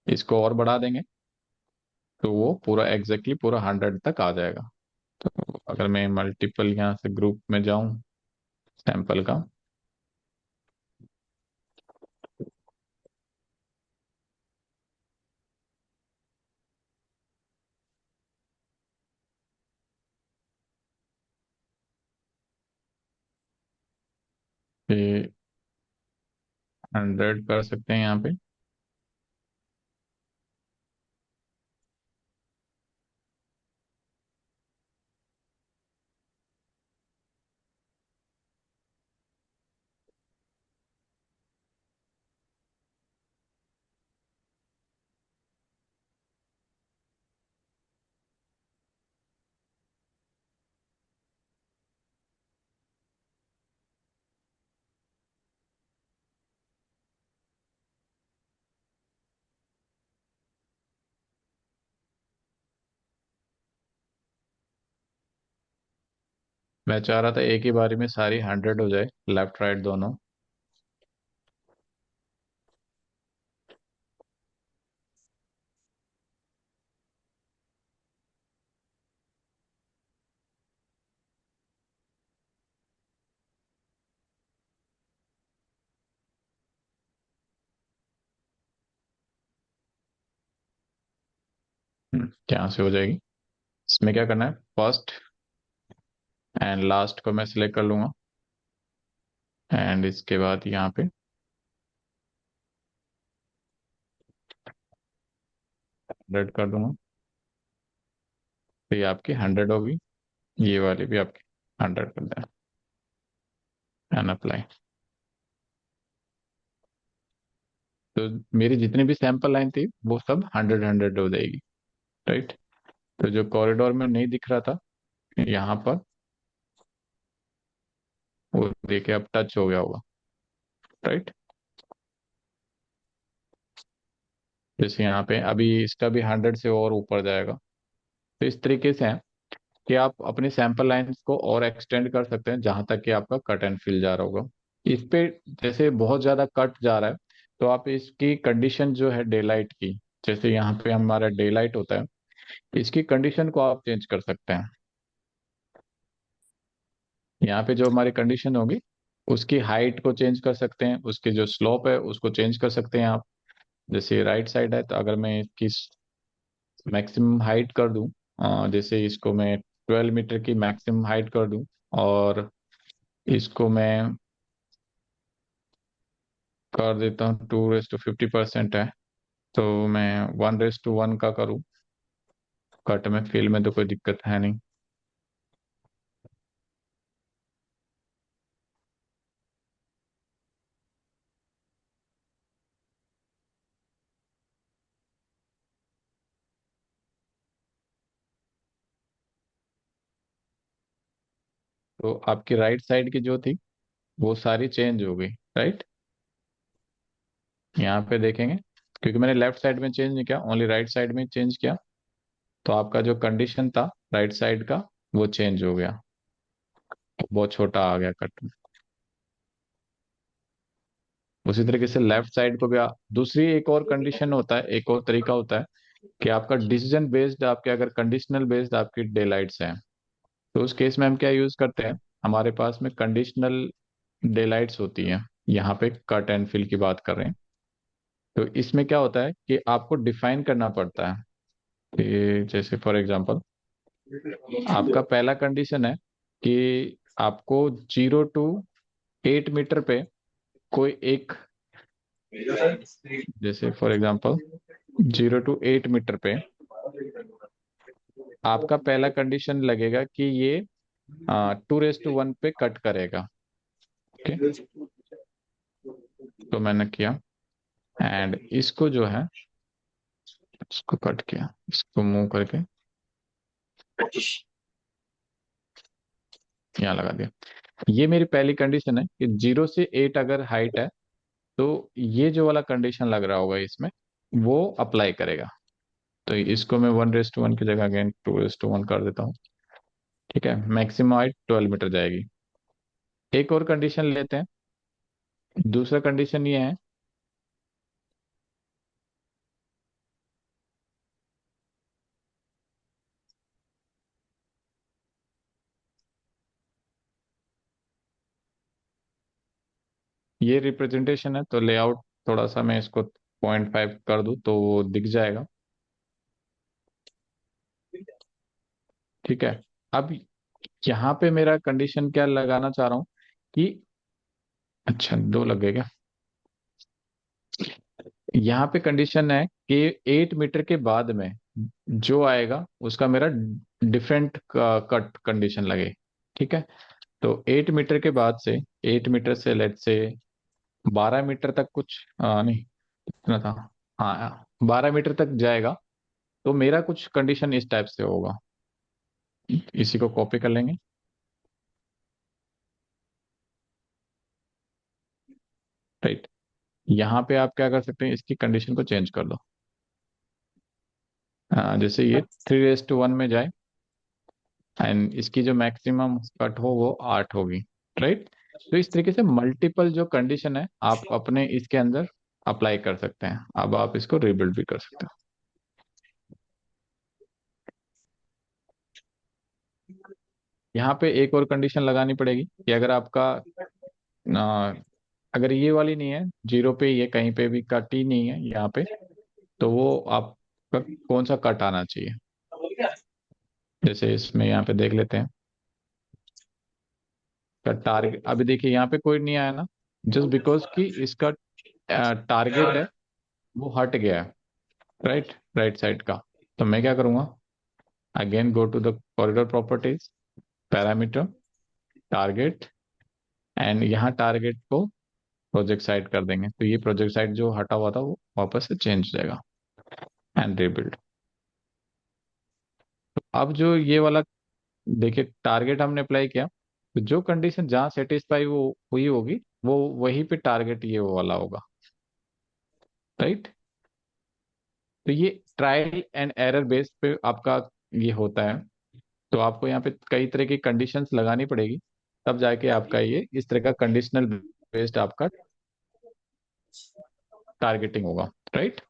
इसको और बढ़ा देंगे, तो वो पूरा एग्जैक्टली पूरा 100 तक आ जाएगा। तो अगर मैं मल्टीपल यहाँ से ग्रुप में जाऊं सैंपल का, ये 100 कर सकते हैं यहाँ पे। मैं चाह रहा था एक ही बारी में सारी 100 हो जाए, लेफ्ट राइट दोनों। यहाँ से हो जाएगी। इसमें क्या करना है, फर्स्ट एंड लास्ट को मैं सिलेक्ट कर लूंगा, एंड इसके बाद यहाँ पे 100 कर दूंगा। तो ये आपकी 100 होगी। ये वाली भी आपकी 100 कर देना, एंड अप्लाई। तो मेरी जितनी भी सैंपल लाइन थी वो सब 100 हो जाएगी। राइट। तो जो कॉरिडोर में नहीं दिख रहा था यहाँ पर, वो देखिए अब टच हो गया होगा। राइट। जैसे यहाँ पे अभी इसका भी 100 से और ऊपर जाएगा। तो इस तरीके से है कि आप अपनी सैंपल लाइंस को और एक्सटेंड कर सकते हैं जहां तक कि आपका कट एंड फिल जा रहा होगा। इस पे जैसे बहुत ज्यादा कट जा रहा है, तो आप इसकी कंडीशन जो है डे लाइट की, जैसे यहाँ पे हमारा डे लाइट होता है, इसकी कंडीशन को आप चेंज कर सकते हैं। यहाँ पे जो हमारी कंडीशन होगी उसकी हाइट को चेंज कर सकते हैं, उसकी जो स्लोप है उसको चेंज कर सकते हैं आप। जैसे राइट साइड है, तो अगर मैं इसकी मैक्सिमम हाइट कर दूं, जैसे इसको मैं 12 मीटर की मैक्सिमम हाइट कर दूं, और इसको मैं कर देता हूँ 2:50% है, तो मैं 1:1 का करूँ कट में, फील में तो कोई दिक्कत है नहीं। तो आपकी राइट साइड की जो थी वो सारी चेंज हो गई। राइट। यहाँ पे देखेंगे, क्योंकि मैंने लेफ्ट साइड में चेंज नहीं किया, ओनली राइट साइड में चेंज किया, तो आपका जो कंडीशन था राइट साइड का वो चेंज हो गया, बहुत छोटा आ गया कट में। उसी तरीके से लेफ्ट साइड को भी दूसरी एक और कंडीशन होता है, एक और तरीका होता है कि आपका डिसीजन बेस्ड, आपके अगर कंडीशनल बेस्ड आपकी डे लाइट्स हैं, तो उस केस में हम क्या यूज करते हैं, हमारे पास में कंडीशनल डे लाइट्स होती हैं। यहाँ पे कट एंड फिल की बात कर रहे हैं। तो इसमें क्या होता है कि आपको डिफाइन करना पड़ता है कि जैसे फॉर एग्जांपल आपका पहला कंडीशन है कि आपको 0 to 8 मीटर पे कोई एक, जैसे फॉर एग्जांपल 0 to 8 मीटर पे आपका पहला कंडीशन लगेगा कि ये 2:1 पे कट करेगा। ओके। तो मैंने किया, एंड इसको जो है, इसको कट किया, इसको मूव करके यहाँ लगा दिया। ये मेरी पहली कंडीशन है कि 0 से 8 अगर हाइट है, तो ये जो वाला कंडीशन लग रहा होगा इसमें वो अप्लाई करेगा। तो इसको मैं 1:1 की जगह अगेन 2:1 कर देता हूँ। ठीक है, मैक्सिमम हाइट 12 मीटर जाएगी। एक और कंडीशन लेते हैं। दूसरा कंडीशन ये है, ये रिप्रेजेंटेशन है, तो लेआउट थोड़ा सा मैं इसको 0.5 कर दूं तो वो दिख जाएगा। ठीक है। अब यहाँ पे मेरा कंडीशन क्या लगाना चाह रहा हूँ कि, अच्छा दो लग गए। यहाँ पे कंडीशन है कि 8 मीटर के बाद में जो आएगा उसका मेरा डिफरेंट कट कंडीशन लगे। ठीक है। तो 8 मीटर के बाद से, 8 मीटर से लेट से 12 मीटर तक कुछ नहीं, कितना था, हाँ 12 मीटर तक जाएगा, तो मेरा कुछ कंडीशन इस टाइप से होगा। इसी को कॉपी कर लेंगे। राइट। यहाँ पे आप क्या कर सकते हैं, इसकी कंडीशन को चेंज कर दो। जैसे ये 3:1 में जाए, एंड इसकी जो मैक्सिमम कट हो वो 8 होगी। राइट। तो इस तरीके से मल्टीपल जो कंडीशन है आप अपने इसके अंदर अप्लाई कर सकते हैं। अब आप इसको रिबिल्ड भी कर सकते हैं। यहाँ पे एक और कंडीशन लगानी पड़ेगी कि अगर आपका आ, अगर ये वाली नहीं है, 0 पे ये कहीं पे भी कट ही नहीं है यहाँ पे, तो वो आपका कौन सा कट आना चाहिए। जैसे इसमें यहाँ पे देख लेते हैं का टारगेट, अभी देखिए यहाँ पे कोई नहीं आया ना, जस्ट बिकॉज कि इसका टारगेट है वो हट गया है। राइट, राइट साइड का। तो मैं क्या करूंगा, again go to the corridor properties, parameter, target, and यहाँ टारगेट को प्रोजेक्ट साइट कर देंगे, तो ये प्रोजेक्ट साइट जो हटा हुआ था वो वापस से चेंज हो जाएगा एंड रिबिल्ड। अब जो ये वाला देखिए टारगेट हमने अप्लाई किया, तो जो कंडीशन जहाँ सेटिस्फाई वो हुई होगी, वो वहीं पे टारगेट ये वो वाला होगा, राइट। तो ये ट्रायल एंड एरर बेस पे आपका ये होता है। तो आपको यहाँ पे कई तरह की कंडीशंस लगानी पड़ेगी, तब जाके आपका ये इस तरह का कंडीशनल बेस्ड आपका टारगेटिंग होगा, राइट।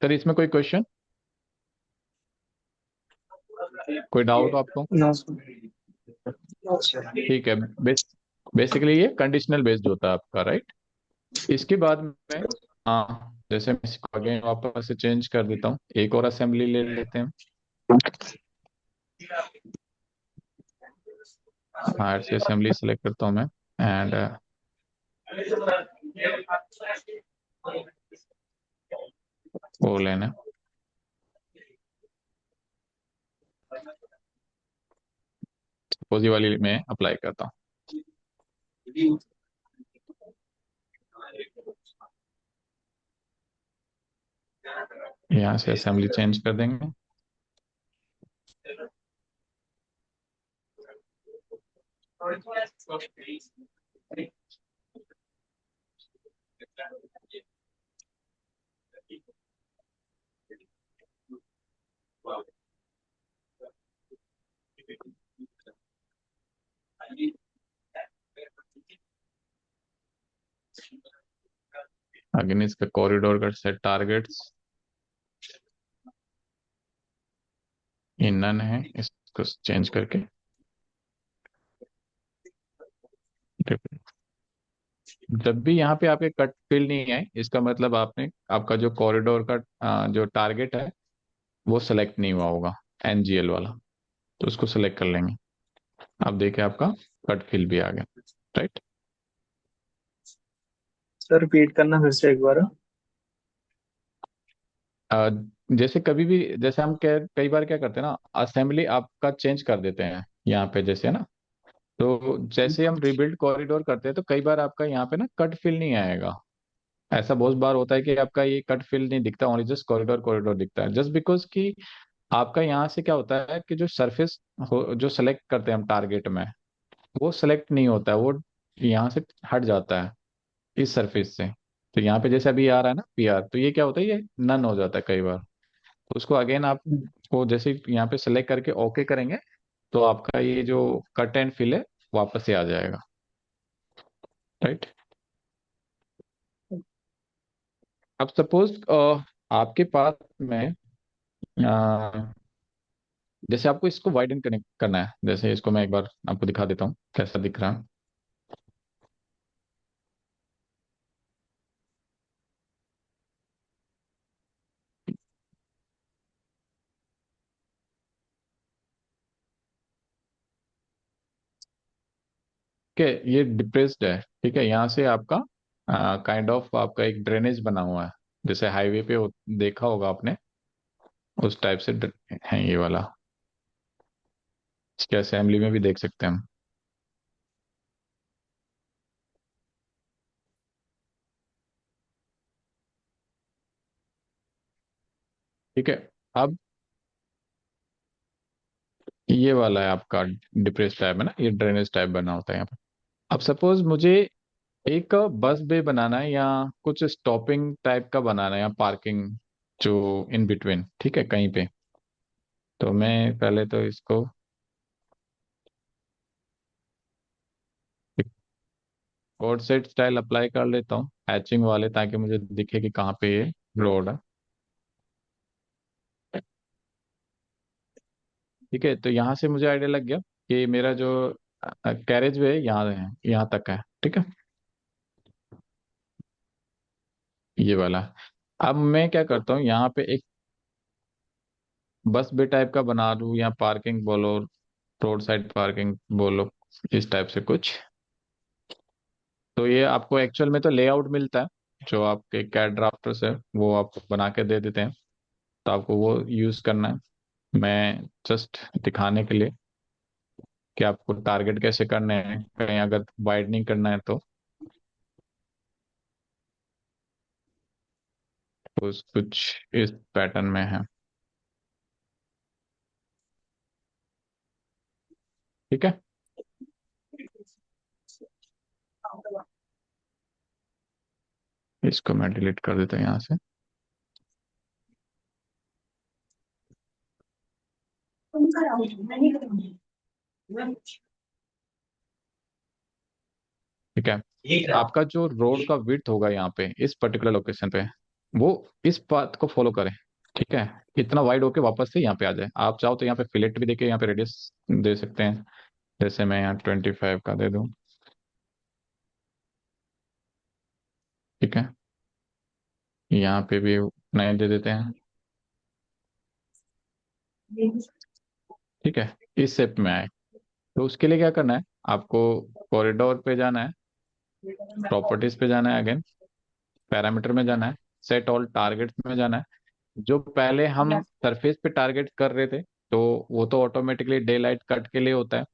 सर इसमें कोई क्वेश्चन, कोई डाउट आपको? ना सर। ठीक है। बेसिकली ये कंडीशनल बेस्ड होता है आपका, राइट। इसके बाद में जैसे मैं इसको अगेन वापस से चेंज कर देता हूँ, एक और असेंबली ले लेते हैं। हायर से असेंबली सेलेक्ट करता हूँ मैं, एंड वो लेना सपोज वाली मैं अप्लाई करता हूँ। यहाँ से असेंबली चेंज कर देंगे। अगेन इसका कॉरिडोर का सेट टारगेट्स ये नन है, इसको चेंज करके जब भी यहाँ पे आपके कट फिल नहीं आए, इसका मतलब आपने आपका जो कॉरिडोर का जो टारगेट है वो सिलेक्ट नहीं हुआ होगा, एनजीएल वाला। तो उसको सिलेक्ट कर लेंगे। अब देखिए आपका कट फिल भी आ गया, राइट। सर रिपीट करना फिर से एक बार। जैसे कभी भी जैसे हम कई बार क्या करते हैं ना, असेंबली आपका चेंज कर देते हैं यहाँ पे जैसे है ना। तो जैसे हम रिबिल्ड कॉरिडोर करते हैं तो कई बार आपका यहाँ पे ना कट फिल नहीं आएगा। ऐसा बहुत बार होता है कि आपका ये कट फिल नहीं दिखता, ओनली जस्ट कॉरिडोर कॉरिडोर दिखता है, जस्ट बिकॉज कि आपका यहाँ से क्या होता है कि जो सरफेस जो सेलेक्ट करते हैं हम टारगेट में, वो सेलेक्ट नहीं होता है, वो यहाँ से हट जाता है इस सरफेस से। तो यहाँ पे जैसे अभी आ रहा है ना पीआर, तो ये क्या होता है, ये नन हो जाता है कई बार। तो उसको अगेन आपको जैसे यहाँ पे सेलेक्ट करके ओके करेंगे, तो आपका ये जो कट एंड फिल है वापस से आ जाएगा, राइट। अब सपोज आपके पास में जैसे आपको इसको वाइडन कनेक्ट करना है, जैसे इसको मैं एक बार आपको दिखा देता हूँ कैसा दिख रहा है। ठीक है, ये डिप्रेस्ड है, ठीक है। यहाँ से आपका काइंड ऑफ आपका एक ड्रेनेज बना हुआ है, जैसे हाईवे पे देखा होगा आपने, उस टाइप से है ये वाला। इसके असेंबली में भी देख सकते हैं हम। ठीक है। अब ये वाला है आपका डिप्रेस टाइप है ना, ये ड्रेनेज टाइप बना होता है यहाँ पे। अब सपोज मुझे एक बस बे बनाना है या कुछ स्टॉपिंग टाइप का बनाना है या पार्किंग जो इन बिटवीन, ठीक है, कहीं पे। तो मैं पहले तो इसको कोड सेट स्टाइल अप्लाई कर लेता हूँ हैचिंग वाले, ताकि मुझे दिखे कि कहाँ पे ये रोड है। ठीक है, तो यहाँ से मुझे आइडिया लग गया कि मेरा जो कैरेज वे यहाँ है, यहाँ तक है, ठीक है, ये वाला। अब मैं क्या करता हूँ, यहाँ पे एक बस बे टाइप का बना लूँ या पार्किंग बोलो, रोड साइड पार्किंग बोलो, इस टाइप से कुछ। तो ये आपको एक्चुअल में तो लेआउट मिलता है, जो आपके कैड ड्राफ्टर से वो आपको बना के दे देते हैं, तो आपको वो यूज करना है। मैं जस्ट दिखाने के लिए कि आपको टारगेट कैसे करने हैं, कहीं अगर वाइडनिंग करना है तो कुछ इस पैटर्न में है। ठीक है, इसको मैं डिलीट कर देता हूँ यहाँ से। ठीक है, आपका जो रोड का विड्थ होगा यहाँ पे इस पर्टिकुलर लोकेशन पे, वो इस पाथ को फॉलो करें। ठीक है, इतना वाइड होके वापस से यहाँ पे आ जाए। आप चाहो तो यहाँ पे फिलेट भी देके यहाँ पे रेडियस दे सकते हैं। जैसे मैं यहाँ 25 का दे दूँ। ठीक है, यहाँ पे भी नए दे देते हैं। ठीक है, इस शेप में आए तो उसके लिए क्या करना है, आपको कॉरिडोर पे जाना है, प्रॉपर्टीज पे जाना है, अगेन पैरामीटर में जाना है, सेट ऑल टारगेट्स में जाना है। जो पहले हम सरफेस पे टारगेट कर रहे थे तो वो तो ऑटोमेटिकली डे लाइट कट के लिए होता है।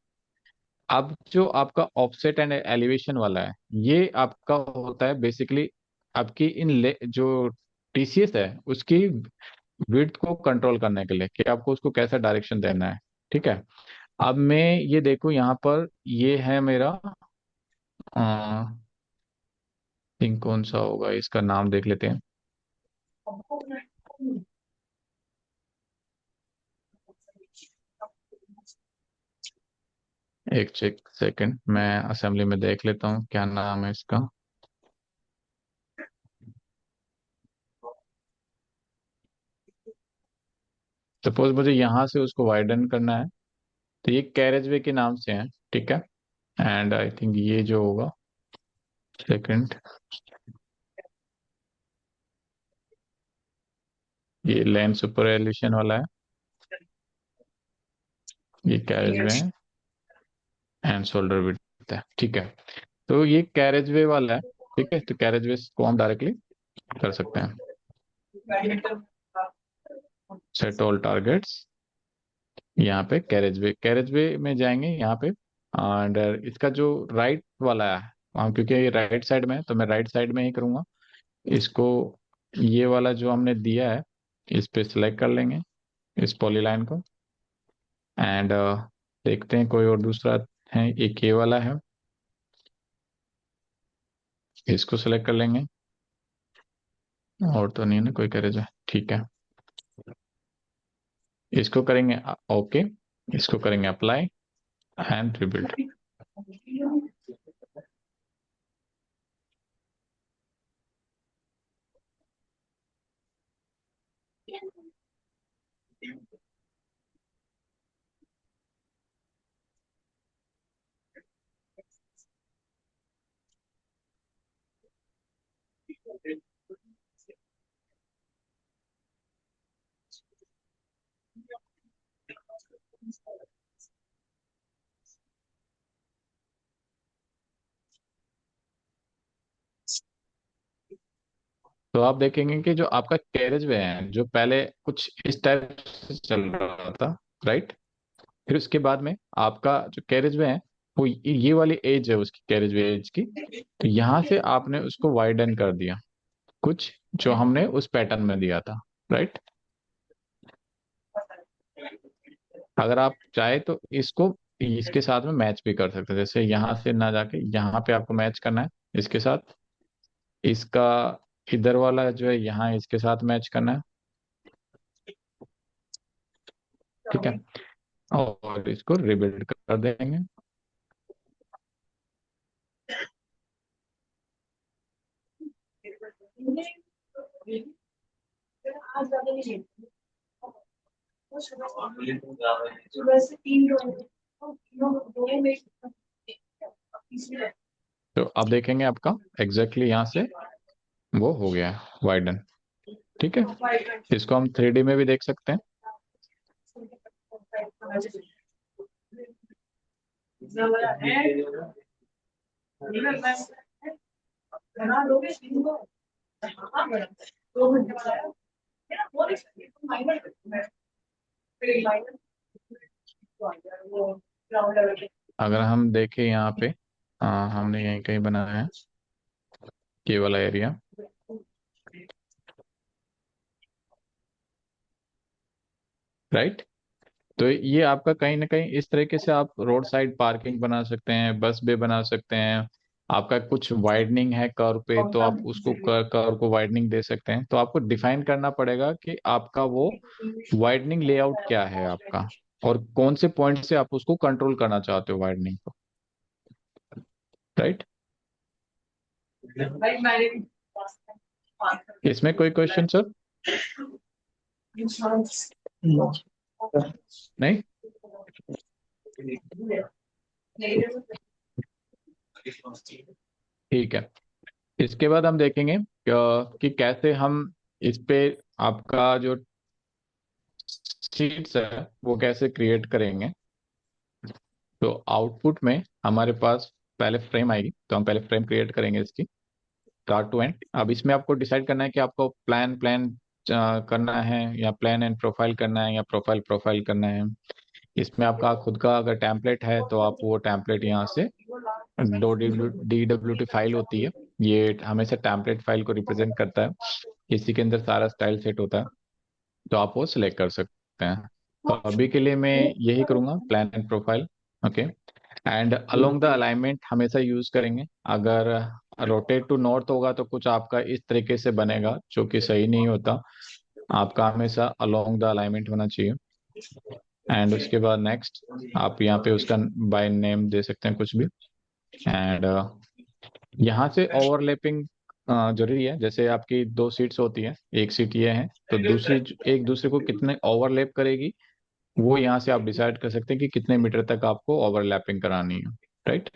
अब जो आपका ऑफसेट एंड एलिवेशन वाला है, ये आपका होता है बेसिकली आपकी जो टीसीएस है उसकी विड्थ को कंट्रोल करने के लिए कि आपको उसको कैसा डायरेक्शन देना है। ठीक है, अब मैं ये देखूं यहाँ पर, ये है मेरा थिंक कौन सा होगा, इसका नाम देख लेते हैं। एक चेक सेकंड, मैं असेंबली में देख लेता हूँ क्या नाम है इसका। सपोज मुझे यहाँ से उसको वाइडन करना है तो ये कैरेज वे के नाम से है। ठीक है, एंड आई थिंक ये जो होगा सेकंड, ये लेंस सुपर एलिवेशन वाला है, ये कैरेज वे है एंड शोल्डर विड्थ है। ठीक है, तो ये कैरेज वे वाला है। ठीक है, तो कैरेज वे को हम डायरेक्टली कर सकते हैं, सेट ऑल टारगेट्स। यहाँ पे कैरेज वे में जाएंगे यहाँ पे, एंड इसका जो राइट वाला है, क्योंकि ये राइट साइड में है तो मैं राइट साइड में ही करूँगा इसको। ये वाला जो हमने दिया है इस पे सिलेक्ट कर लेंगे इस पॉलीलाइन को, एंड देखते हैं कोई और दूसरा है। एक ये वाला है, इसको सिलेक्ट कर लेंगे। और तो नहीं है ना कोई कैरेज है। ठीक है, इसको करेंगे ओके, इसको करेंगे अप्लाई एंड रिबिल्ड। तो आप देखेंगे कि जो आपका कैरेज वे है जो पहले कुछ इस टाइप से चल रहा था, राइट। फिर उसके बाद में आपका जो कैरेज वे है वो ये वाली एज है उसकी, कैरेज वे एज की, तो यहाँ से आपने उसको वाइडन कर दिया कुछ जो हमने उस पैटर्न में दिया था, राइट। अगर आप चाहे तो इसको इसके साथ में मैच भी कर सकते हैं, जैसे यहाँ से ना जाके यहाँ पे आपको मैच करना है इसके साथ, इसका इधर वाला जो है यहाँ इसके साथ मैच करना है। ठीक है, और इसको रिबिल्ड कर देंगे। तो अब देखेंगे आपका एग्जैक्टली यहाँ से वो हो गया वाइडन। ठीक है, इसको हम 3D में भी देख सकते हैं। अगर हम देखें यहाँ पे, हमने यहीं कहीं बनाया है ये वाला एरिया, राइट। तो ये आपका कहीं ना कहीं इस तरीके से आप रोड साइड पार्किंग बना सकते हैं, बस बे बना सकते हैं। आपका कुछ वाइडनिंग है कर्व पे, तो आप उसको कर्व को वाइडनिंग दे सकते हैं। तो आपको डिफाइन करना पड़ेगा कि आपका वो वाइडनिंग लेआउट क्या है आपका, और कौन से पॉइंट से आप उसको कंट्रोल करना चाहते हो वाइडनिंग को, राइट। इसमें कोई क्वेश्चन सर? नहीं। ठीक है। इसके बाद हम देखेंगे कि कैसे हम इस पे आपका जो शीट्स है वो कैसे क्रिएट करेंगे। तो आउटपुट में हमारे पास पहले फ्रेम आएगी, तो हम पहले फ्रेम क्रिएट करेंगे इसकी स्टार्ट टू एंड। अब इसमें आपको डिसाइड करना है कि आपको प्लान प्लान करना है, या प्लान एंड प्रोफाइल करना है, या प्रोफाइल प्रोफाइल करना है। इसमें आपका खुद का अगर टेम्पलेट है तो आप वो टेम्पलेट यहाँ से, दो DWT फाइल होती है, ये हमेशा टेम्पलेट फाइल को रिप्रेजेंट करता है। इसी के अंदर सारा स्टाइल सेट होता है, तो आप वो सिलेक्ट कर सकते हैं। तो अभी के लिए मैं यही करूंगा, plan and profile. Okay. And along the alignment हमेशा यूज करेंगे। अगर रोटेट टू नॉर्थ होगा तो कुछ आपका इस तरीके से बनेगा, जो कि सही नहीं होता। आपका हमेशा अलोंग द अलाइनमेंट होना चाहिए। एंड उसके बाद नेक्स्ट, आप यहाँ पे उसका बाय नेम दे सकते हैं कुछ भी। एंड यहाँ से ओवरलैपिंग जरूरी है। जैसे आपकी दो सीट्स होती है, एक सीट ये है, तो दूसरी एक दूसरे को कितने ओवरलैप करेगी, वो यहाँ से आप डिसाइड कर सकते हैं कि कितने मीटर तक आपको ओवरलैपिंग करानी है, राइट।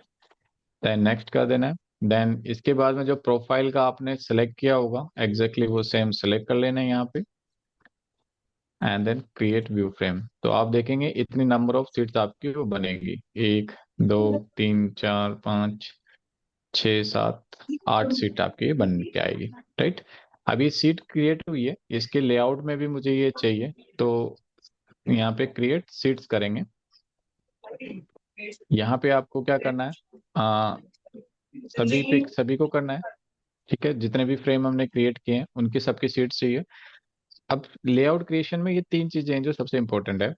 देन नेक्स्ट कर देना है। देन इसके बाद में जो प्रोफाइल का आपने सेलेक्ट किया होगा एग्जैक्टली वो सेम सेलेक्ट कर लेना है यहाँ पे। And then create view frame. तो आप देखेंगे इतनी नंबर ऑफ सीट्स आपकी वो बनेगी, 1 2 3 4 5 6 7 8 सीट आपकी ये बन के आएगी, राइट। अभी सीट क्रिएट हुई है, इसके लेआउट में भी मुझे ये चाहिए, तो यहाँ पे क्रिएट सीट्स करेंगे। यहाँ पे आपको क्या करना है, सभी को करना है। ठीक है, जितने भी फ्रेम हमने क्रिएट किए हैं उनकी सबकी सीट्स चाहिए। अब लेआउट क्रिएशन में ये तीन चीजें हैं जो सबसे इंपॉर्टेंट है,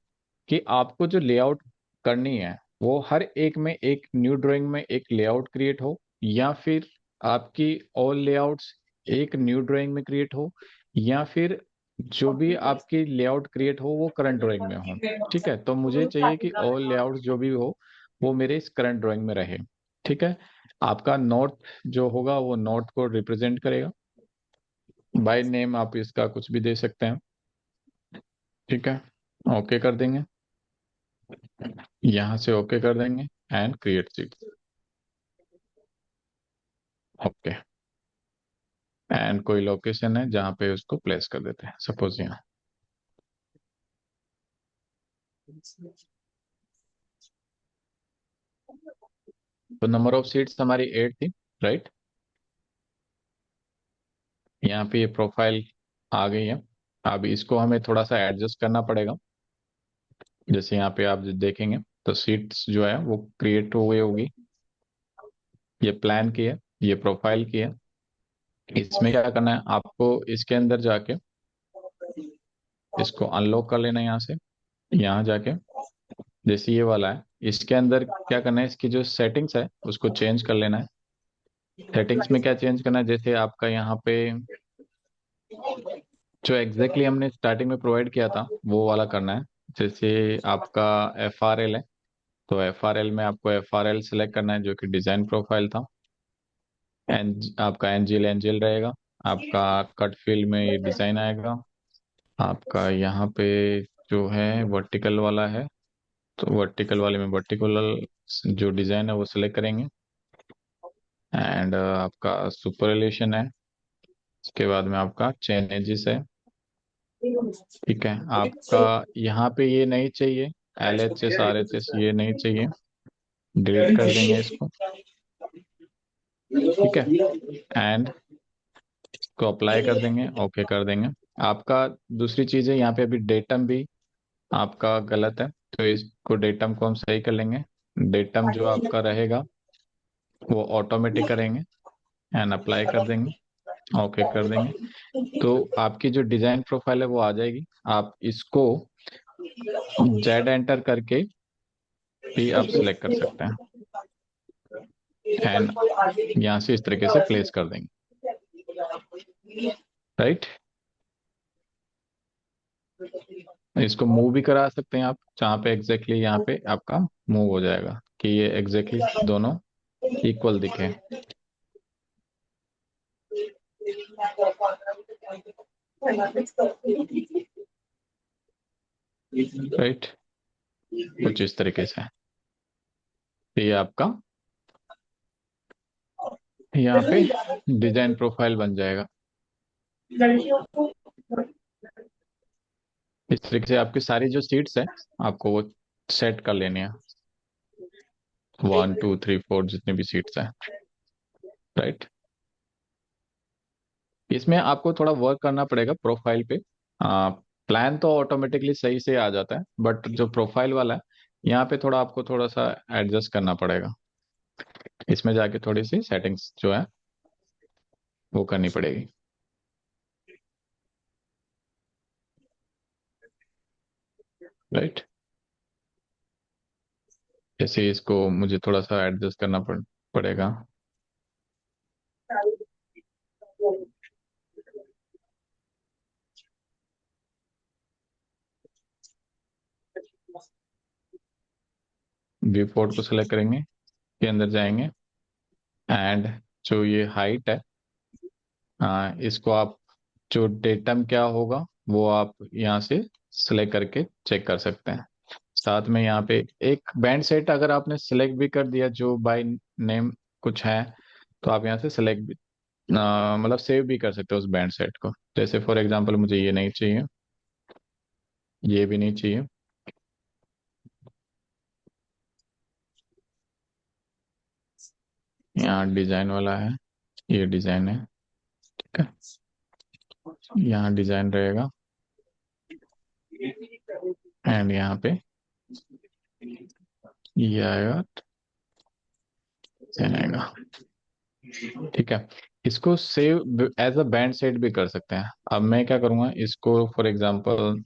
कि आपको जो लेआउट करनी है वो हर एक में, एक न्यू ड्राइंग में एक लेआउट क्रिएट हो, या फिर आपकी ऑल लेआउट्स एक न्यू ड्राइंग में क्रिएट हो, या फिर जो भी आपकी लेआउट क्रिएट हो वो करंट ड्राइंग में हो। ठीक है, तो मुझे चाहिए कि ऑल लेआउट्स जो भी हो वो मेरे इस करंट ड्राइंग में रहे। ठीक है। आपका नॉर्थ जो होगा वो नॉर्थ को रिप्रेजेंट करेगा। बाय नेम आप इसका कुछ भी दे सकते हैं। ठीक है, ओके कर देंगे, यहाँ से ओके कर देंगे and create seat. Okay. And कोई लोकेशन है जहाँ पे उसको प्लेस कर देते हैं, सपोज यहाँ। तो नंबर ऑफ सीट्स हमारी 8 थी, राइट। यहाँ पे ये प्रोफाइल आ गई है। अब इसको हमें थोड़ा सा एडजस्ट करना पड़ेगा। जैसे यहाँ पे आप देखेंगे तो सीट्स जो है वो क्रिएट हो गई होगी। ये प्लान की है, ये प्रोफाइल की है। इसमें क्या करना है आपको, इसके अंदर जाके इसको अनलॉक कर लेना है यहाँ से। यहाँ जाके जैसे ये वाला है, इसके अंदर क्या करना है, इसकी जो सेटिंग्स है उसको चेंज कर लेना है। सेटिंग्स में क्या चेंज करना है, जैसे आपका यहाँ पे जो एग्जैक्टली हमने स्टार्टिंग में प्रोवाइड किया था वो वाला करना है। जैसे आपका FRL है, तो FRL में आपको FRL सेलेक्ट करना है, जो कि डिजाइन प्रोफाइल था। आपका एंजिल एंजिल रहेगा। आपका कट फील्ड में ये डिजाइन आएगा। आपका यहाँ पे जो है वर्टिकल वाला है, तो वर्टिकल वाले में वर्टिकल जो डिजाइन है वो सिलेक्ट करेंगे। एंड आपका सुपर रिलेशन है। इसके बाद में आपका चेन एजिस है। ठीक है, आपका यहाँ पे ये नहीं चाहिए, LHS RHS ये नहीं चाहिए, डिलीट कर देंगे इसको। ठीक है, एंड इसको अप्लाई कर देंगे, ओके कर देंगे। आपका दूसरी चीज है, यहाँ पे अभी डेटम भी आपका गलत है, तो इसको डेटम को हम सही कर लेंगे। डेटम जो आपका रहेगा वो ऑटोमेटिक करेंगे एंड अप्लाई कर देंगे, ओके कर देंगे। तो आपकी जो डिजाइन प्रोफाइल है वो आ जाएगी। आप इसको जेड एंटर करके भी आप सिलेक्ट कर सकते हैं एंड यहाँ से इस तरीके से प्लेस कर देंगे, राइट। इसको मूव भी करा सकते हैं आप, जहाँ पे एग्जैक्टली यहाँ पे आपका मूव हो जाएगा कि ये एग्जैक्टली दोनों इक्वल दिखे, राइट। कुछ इस तरीके से तो ये आपका यहाँ पे डिजाइन प्रोफाइल बन जाएगा। इस तरीके से आपकी सारी जो सीट्स है आपको वो सेट कर लेनी है, 1 2 3 4 जितनी भी सीट्स हैं, राइट। इसमें आपको थोड़ा वर्क करना पड़ेगा प्रोफाइल पे। प्लान तो ऑटोमेटिकली सही से आ जाता है, बट जो प्रोफाइल वाला है यहाँ पे थोड़ा आपको थोड़ा सा एडजस्ट करना पड़ेगा। इसमें जाके थोड़ी सी सेटिंग्स जो है वो करनी पड़ेगी, राइट। जैसे इसको मुझे थोड़ा सा एडजस्ट करना पड़ेगा। व्यू पोर्ट को सिलेक्ट करेंगे, के अंदर जाएंगे एंड जो ये हाइट है इसको आप, जो डेटम क्या होगा वो आप यहाँ से सिलेक्ट करके चेक कर सकते हैं। साथ में यहाँ पे एक बैंड सेट अगर आपने सिलेक्ट भी कर दिया जो बाय नेम कुछ है, तो आप यहाँ से सिलेक्ट भी मतलब सेव भी कर सकते हो उस बैंड सेट को। जैसे फॉर एग्जांपल मुझे ये नहीं चाहिए, ये भी नहीं चाहिए, यहाँ डिजाइन वाला है, ये डिजाइन है, ठीक है। यहाँ डिजाइन रहेगा एंड यहाँ पे ये आएगा, design आएगा, ठीक है। इसको save as a band set भी कर सकते हैं। अब मैं क्या करूँगा, इसको फॉर एग्जांपल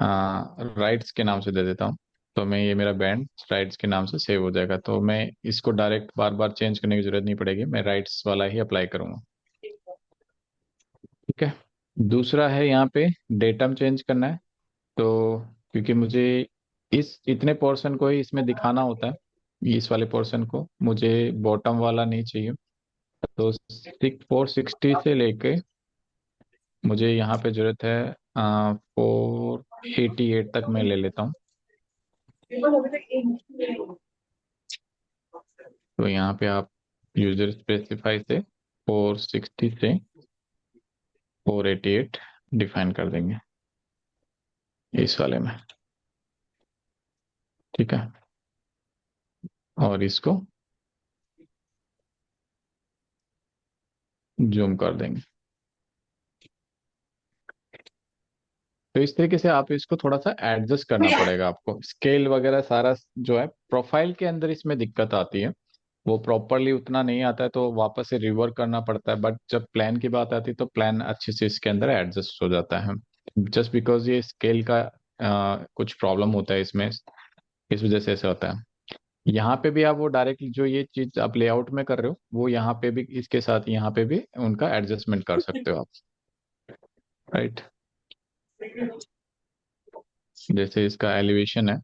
राइट्स के नाम से दे देता हूँ, तो मैं ये मेरा बैंड राइट्स के नाम से सेव हो जाएगा। तो मैं इसको डायरेक्ट बार बार चेंज करने की जरूरत नहीं पड़ेगी, मैं राइट्स वाला ही अप्लाई करूँगा, ठीक है। दूसरा है यहाँ पे डेटम चेंज करना है, तो क्योंकि मुझे इस इतने पोर्शन को ही इसमें दिखाना होता है, इस वाले पोर्शन को मुझे बॉटम वाला नहीं चाहिए। तो 460 से लेके मुझे यहाँ पे जरूरत है 488 तक मैं ले लेता हूँ। तो यहाँ पे आप यूजर स्पेसिफाई से 460 से 488 डिफाइन कर देंगे इस वाले में, ठीक है। और इसको जूम कर देंगे। तो इस तरीके से आप इसको थोड़ा सा एडजस्ट करना पड़ेगा आपको, स्केल वगैरह सारा जो है प्रोफाइल के अंदर इसमें दिक्कत आती है, वो प्रॉपरली उतना नहीं आता है तो वापस से रिवर्क करना पड़ता है। बट जब प्लान की बात आती है तो प्लान अच्छे से इसके अंदर एडजस्ट हो जाता है। जस्ट बिकॉज ये स्केल का कुछ प्रॉब्लम होता है इसमें, इस वजह से ऐसा होता है। यहाँ पे भी आप वो डायरेक्ट जो ये चीज आप लेआउट में कर रहे हो वो यहाँ पे भी इसके साथ यहाँ पे भी उनका एडजस्टमेंट कर सकते हो आप, राइट। जैसे इसका एलिवेशन है,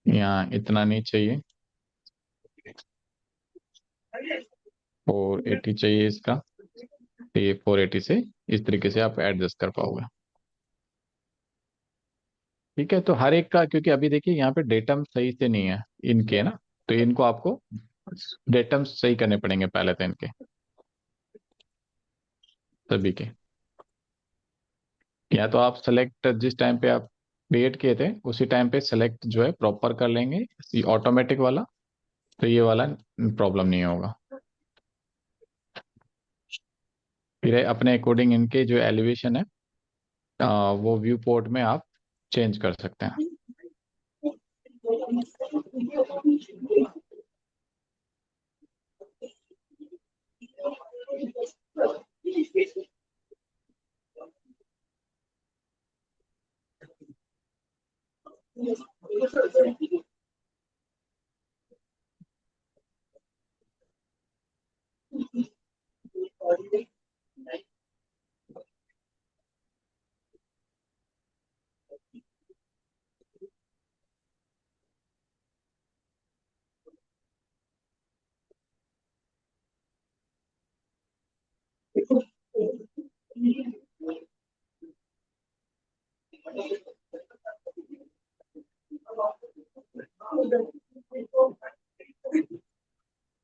यहाँ इतना नहीं चाहिए, 480 चाहिए इसका, तो ये 480 से इस तरीके से आप एडजस्ट कर पाओगे, ठीक है। तो हर एक का, क्योंकि अभी देखिए यहाँ पे डेटम सही से नहीं है इनके ना, तो इनको आपको डेटम सही करने पड़ेंगे पहले तो इनके सभी के। या तो आप सेलेक्ट जिस टाइम पे आप क्रिएट किए थे उसी टाइम पे सेलेक्ट जो है प्रॉपर कर लेंगे ऑटोमेटिक वाला, तो ये वाला प्रॉब्लम नहीं होगा। फिर अपने अकॉर्डिंग इनके जो एलिवेशन है वो व्यू पोर्ट में आप चेंज कर सकते हैं,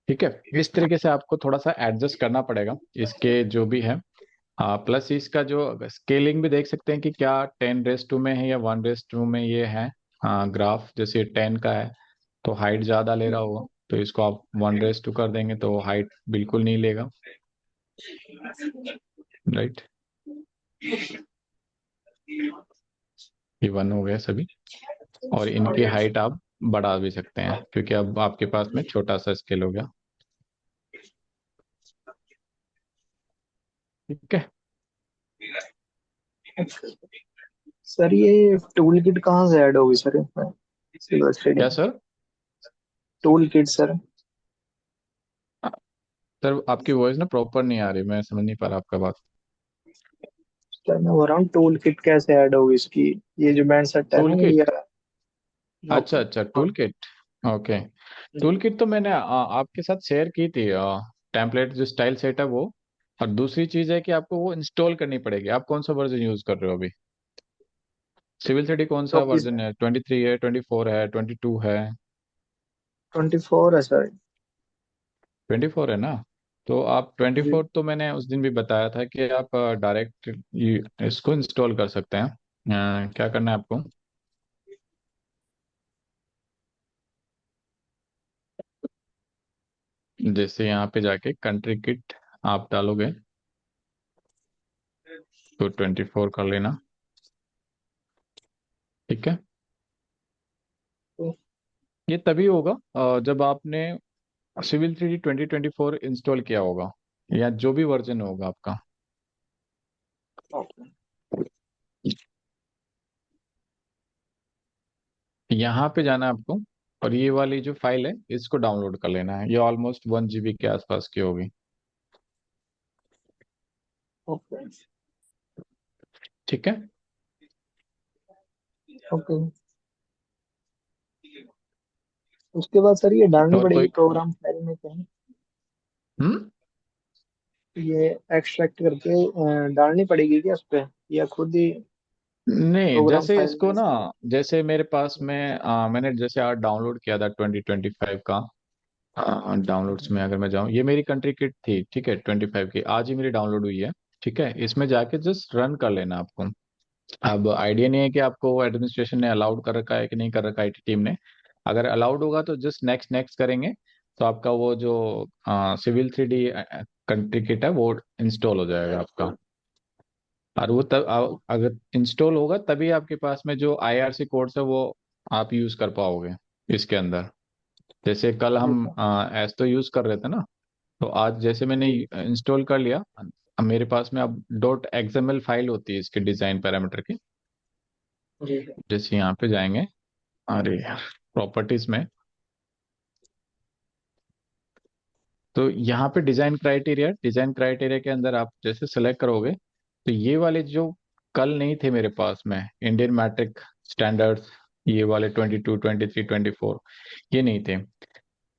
ठीक है, इस तरीके से आपको थोड़ा सा एडजस्ट करना पड़ेगा इसके जो भी है। प्लस इसका जो स्केलिंग भी देख सकते हैं कि क्या 10:2 में है या 1:2 में ये है। ग्राफ जैसे 10 का है तो हाइट ज्यादा ले रहा होगा, तो इसको आप 1:2 कर देंगे तो हाइट बिल्कुल नहीं लेगा। राइट, ये 1 हो गया सभी। और इनकी हाइट आप बढ़ा भी सकते हैं क्योंकि अब आपके पास में छोटा सा स्केल हो गया। ठीक है। सर ये टूल किट कहाँ से ऐड होगी सर इसमें, सिल्वर क्या stadium? Sir? Tool kit sir. Sir आपकी वॉइस ना प्रॉपर नहीं आ रही, मैं समझ नहीं पा रहा आपका बात। सर मैं बोल रहा हूँ टूल किट कैसे ऐड होगी इसकी, ये जो बैंड सेट है टूल ना ये। किट? अच्छा ओके। अच्छा, tool kit. Okay. Tool kit तो मैंने आपके साथ शेयर की थी। टेम्पलेट जो स्टाइल सेट है वो। और दूसरी चीज है कि आपको वो इंस्टॉल करनी पड़ेगी। आप कौन सा वर्जन यूज कर रहे हो अभी? सिविल सिटी कौन सा तो इस वर्जन है? 23 है, 24 है, 22 है? 24 है सर। 24 है ना? तो आप ट्वेंटी जी। फोर तो मैंने उस दिन भी बताया था कि आप डायरेक्ट इसको इंस्टॉल कर सकते हैं। क्या करना है आपको? जैसे यहाँ पे जाके कंट्री किट आप डालोगे तो 24 कर लेना। ठीक है। तो, ये तभी होगा जब आपने सिविल 3D 2024 इंस्टॉल किया होगा, या जो भी वर्जन होगा आपका। ओके। यहाँ पे जाना है आपको, और ये वाली जो फाइल है इसको डाउनलोड कर लेना है। ये ऑलमोस्ट 1 GB के आसपास की होगी। ओके। ठीक है। ओके। उसके बाद सर ये डालनी और पड़ेगी कोई? प्रोग्राम फाइल में कहीं, हम्म। ये एक्सट्रैक्ट करके डालनी पड़ेगी क्या उस पे, या खुद ही नहीं, प्रोग्राम जैसे फाइल इसको में? ना, जैसे मेरे पास में मैंने जैसे आज डाउनलोड किया था 2025 का। डाउनलोड्स में अगर मैं जाऊं, ये मेरी कंट्री किट थी, ठीक है, 25 की आज ही मेरी डाउनलोड हुई है। ठीक है, इसमें जाके जस्ट रन कर लेना आपको। अब आइडिया नहीं है कि आपको एडमिनिस्ट्रेशन ने अलाउड कर रखा है कि नहीं कर रखा है IT टीम ने। अगर अलाउड होगा तो जस्ट नेक्स्ट नेक्स्ट करेंगे, तो आपका वो जो सिविल 3D कंट्री किट है वो इंस्टॉल हो जाएगा आपका। और वो तब अगर इंस्टॉल होगा तभी आपके पास में जो IRC कोड्स है वो आप यूज कर पाओगे इसके अंदर। जैसे कल जी हम सर। एस तो यूज कर रहे थे ना, तो आज जैसे मैंने जी। इंस्टॉल कर लिया, अब मेरे पास में अब .xml फाइल होती है इसके डिजाइन पैरामीटर की। जी सर। जैसे यहाँ पे जाएंगे, अरे यार, प्रॉपर्टीज में, तो यहाँ पे डिजाइन क्राइटेरिया के अंदर आप जैसे सेलेक्ट करोगे, तो ये वाले जो कल नहीं थे मेरे पास में, इंडियन मैट्रिक स्टैंडर्ड्स, ये वाले 22, 23, 24, ये नहीं थे।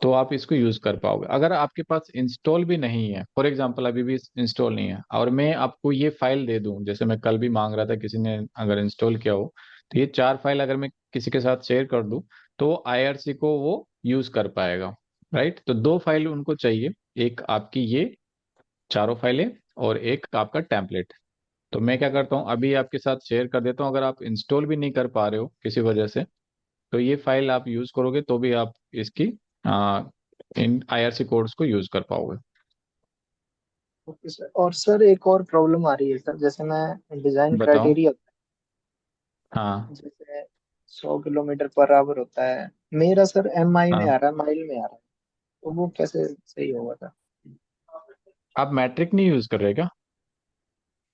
तो आप इसको यूज कर पाओगे। अगर आपके पास इंस्टॉल भी नहीं है, फॉर एग्जांपल अभी भी इंस्टॉल नहीं है, और मैं आपको ये फाइल दे दूं, जैसे मैं कल भी मांग रहा था किसी ने अगर इंस्टॉल किया हो, तो ये 4 फाइल अगर मैं किसी के साथ शेयर कर दूं तो IRC को वो यूज कर पाएगा। राइट, तो 2 फाइल उनको चाहिए, एक आपकी ये चारों फाइलें और एक आपका टेम्पलेट। तो मैं क्या करता हूँ, अभी आपके साथ शेयर कर देता हूँ। अगर आप इंस्टॉल भी नहीं कर पा रहे हो किसी वजह से, तो ये फाइल आप यूज करोगे तो भी आप इसकी इन IRC कोड्स को यूज कर पाओगे। Okay sir. और सर एक और प्रॉब्लम आ रही है सर, जैसे मैं डिजाइन बताओ। क्राइटेरिया, हाँ। जैसे 100 किलोमीटर पर आवर होता है। मेरा सर एम आई में हाँ, आ रहा है, माइल में आ रहा है। तो वो कैसे सही होगा था? आप मैट्रिक नहीं यूज कर रहे क्या?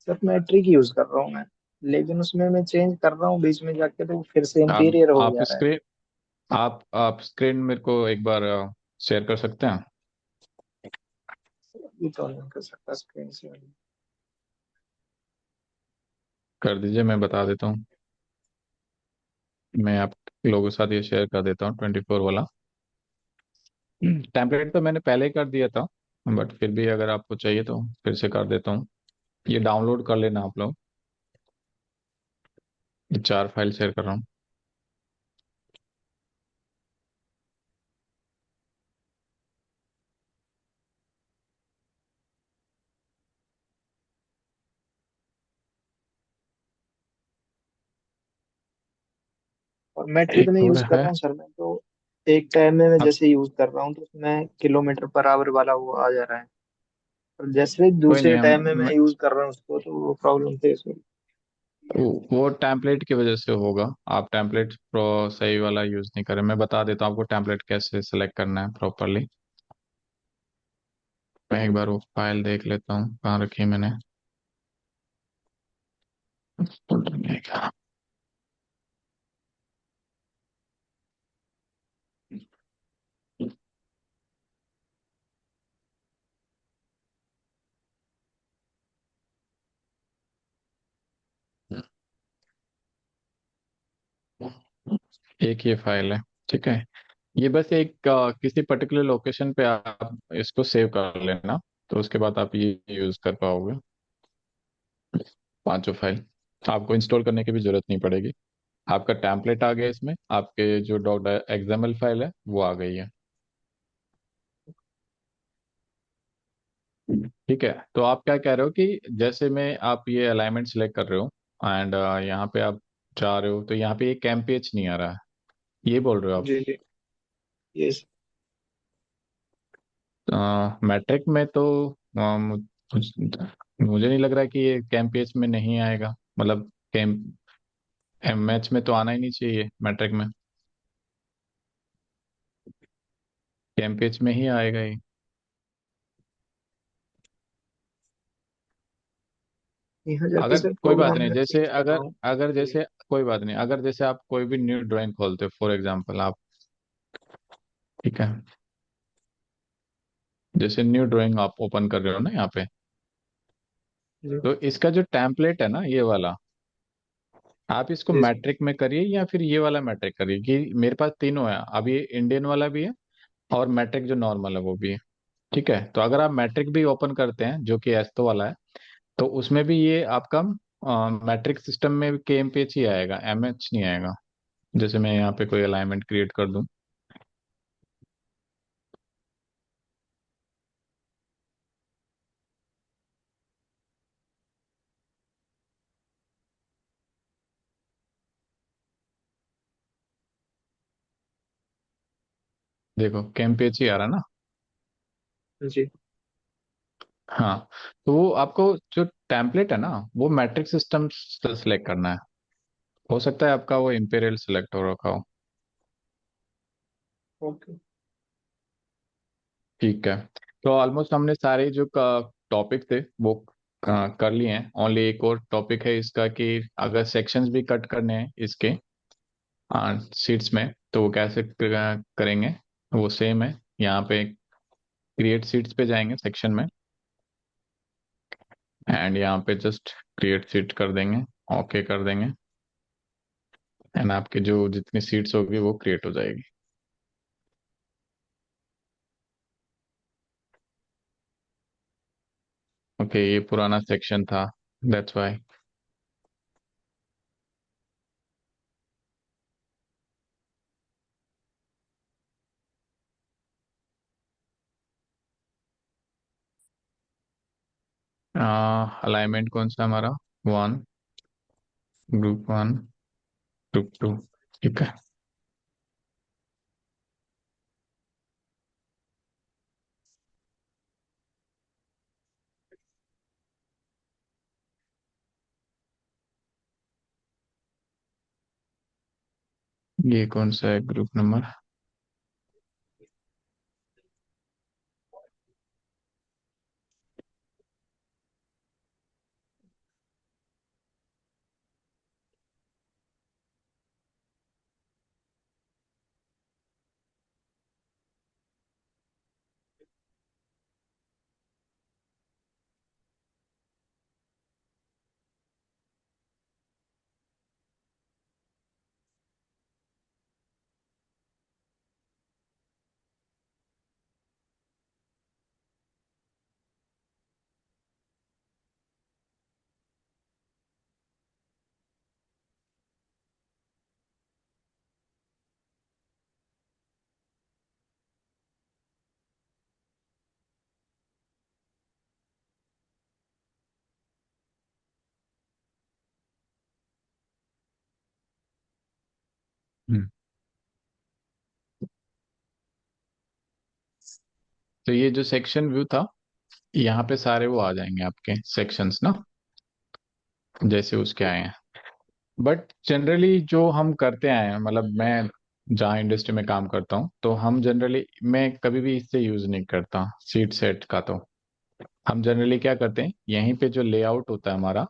सर मैट्रिक यूज कर रहा हूँ मैं, लेकिन उसमें मैं चेंज कर रहा हूँ बीच में जाके, तो फिर से आप इंटीरियर हो आप जा रहा है। स्क्रीन आप स्क्रीन मेरे को एक बार शेयर कर सकते हैं? ये तो नहीं कर सकता स्क्रीन से। कर दीजिए, मैं बता देता हूँ। मैं आप लोगों के साथ ये शेयर कर देता हूँ 24 वाला। टेम्पलेट तो मैंने पहले ही कर दिया था, बट फिर भी अगर आपको चाहिए तो फिर से कर देता हूँ। ये डाउनलोड कर लेना आप लोग। ये 4 फाइल शेयर कर रहा हूँ। और मैट्रिक एक में और यूज कर है। रहा हूँ सर मैं तो। एक टाइम में मैं अब जैसे यूज कर रहा हूँ तो उसमें किलोमीटर पर आवर वाला वो आ जा रहा है। और जैसे कोई नहीं, दूसरे टाइम में मैं यूज कर रहा हूँ उसको, तो वो प्रॉब्लम फेस हो वो टेम्पलेट की वजह से होगा। आप टेम्पलेट प्रो सही वाला यूज नहीं करें। मैं बता देता हूँ आपको टेम्पलेट कैसे सेलेक्ट करना है प्रॉपरली। मैं एक बार वो फाइल देख लेता हूँ कहाँ रखी है मैंने। फोल्डर में है क्या? एक ये फाइल है, ठीक है। ये बस एक किसी पर्टिकुलर लोकेशन पे आप इसको सेव कर लेना, तो उसके बाद आप ये यूज कर पाओगे। 5 फाइल आपको इंस्टॉल करने की भी जरूरत नहीं पड़ेगी। आपका टेम्पलेट आ गया, इसमें आपके जो डॉट एक्सएमएल फाइल है वो आ गई है। ठीक है, तो आप क्या कह रहे हो कि जैसे में आप ये अलाइनमेंट सेलेक्ट कर रहे हो एंड यहाँ पे आप जा रहे हो, तो यहाँ पे ये कैंपेज नहीं आ रहा है, ये बोल रहे हो आप? जी जी। ये मैट्रिक में तो मुझे नहीं लग रहा है कि ये कैंपेज में नहीं आएगा। मतलब कैम मैच में तो आना ही नहीं चाहिए मैट्रिक में। कैंपेज में ही आएगा ये। यहाँ जाके अगर सर कोई बात प्रोग्राम नहीं, में जैसे चेंज कर रहा अगर हूँ। अगर जी जैसे कोई बात नहीं, अगर जैसे आप कोई भी न्यू ड्राइंग खोलते हो फॉर एग्जांपल आप, ठीक है, जैसे न्यू ड्राइंग आप ओपन कर रहे हो ना यहाँ पे, जी तो इसका जो टेम्पलेट है ना ये वाला, आप इसको जी सर। मैट्रिक में करिए या फिर ये वाला मैट्रिक करिए। कि मेरे पास तीनों है, अब ये इंडियन वाला भी है और मैट्रिक जो नॉर्मल है वो भी है। ठीक है, तो अगर आप मैट्रिक भी ओपन करते हैं जो कि एस्तो वाला है, तो उसमें भी ये आपका मैट्रिक सिस्टम में के एम पी एच ही आएगा, एम एच नहीं आएगा। जैसे मैं यहाँ पे कोई अलाइनमेंट क्रिएट कर दूं, देखो के एम पी एच ही आ रहा ना। जी हाँ, तो वो आपको जो टेम्पलेट है ना वो मैट्रिक सिस्टम सेलेक्ट करना है। हो सकता है आपका वो इंपीरियल सेलेक्ट हो रखा हो। ओके। ठीक है, तो ऑलमोस्ट हमने सारे जो टॉपिक थे वो कर लिए हैं। ओनली एक और टॉपिक है इसका कि अगर सेक्शंस भी कट करने हैं इसके सीट्स में, तो वो कैसे करेंगे। वो सेम है, यहाँ पे क्रिएट सीट्स पे जाएंगे सेक्शन में, एंड यहाँ पे जस्ट क्रिएट सीट कर देंगे, ओके कर देंगे, एंड आपके जो जितनी सीट्स होगी वो क्रिएट हो जाएगी। ओके, ये पुराना सेक्शन था, दैट्स वाई। अलाइनमेंट कौन सा हमारा? 1, ग्रुप 1, ग्रुप 2। ठीक है, ये कौन सा है ग्रुप नंबर? हम्म। तो ये जो सेक्शन व्यू था, यहाँ पे सारे वो आ जाएंगे आपके सेक्शंस ना, जैसे उसके आए हैं। बट जनरली जो हम करते आए हैं, मतलब मैं जहाँ इंडस्ट्री में काम करता हूँ, तो हम जनरली, मैं कभी भी इससे यूज नहीं करता सीट सेट का। तो हम जनरली क्या करते हैं, यहीं पे जो लेआउट होता है हमारा,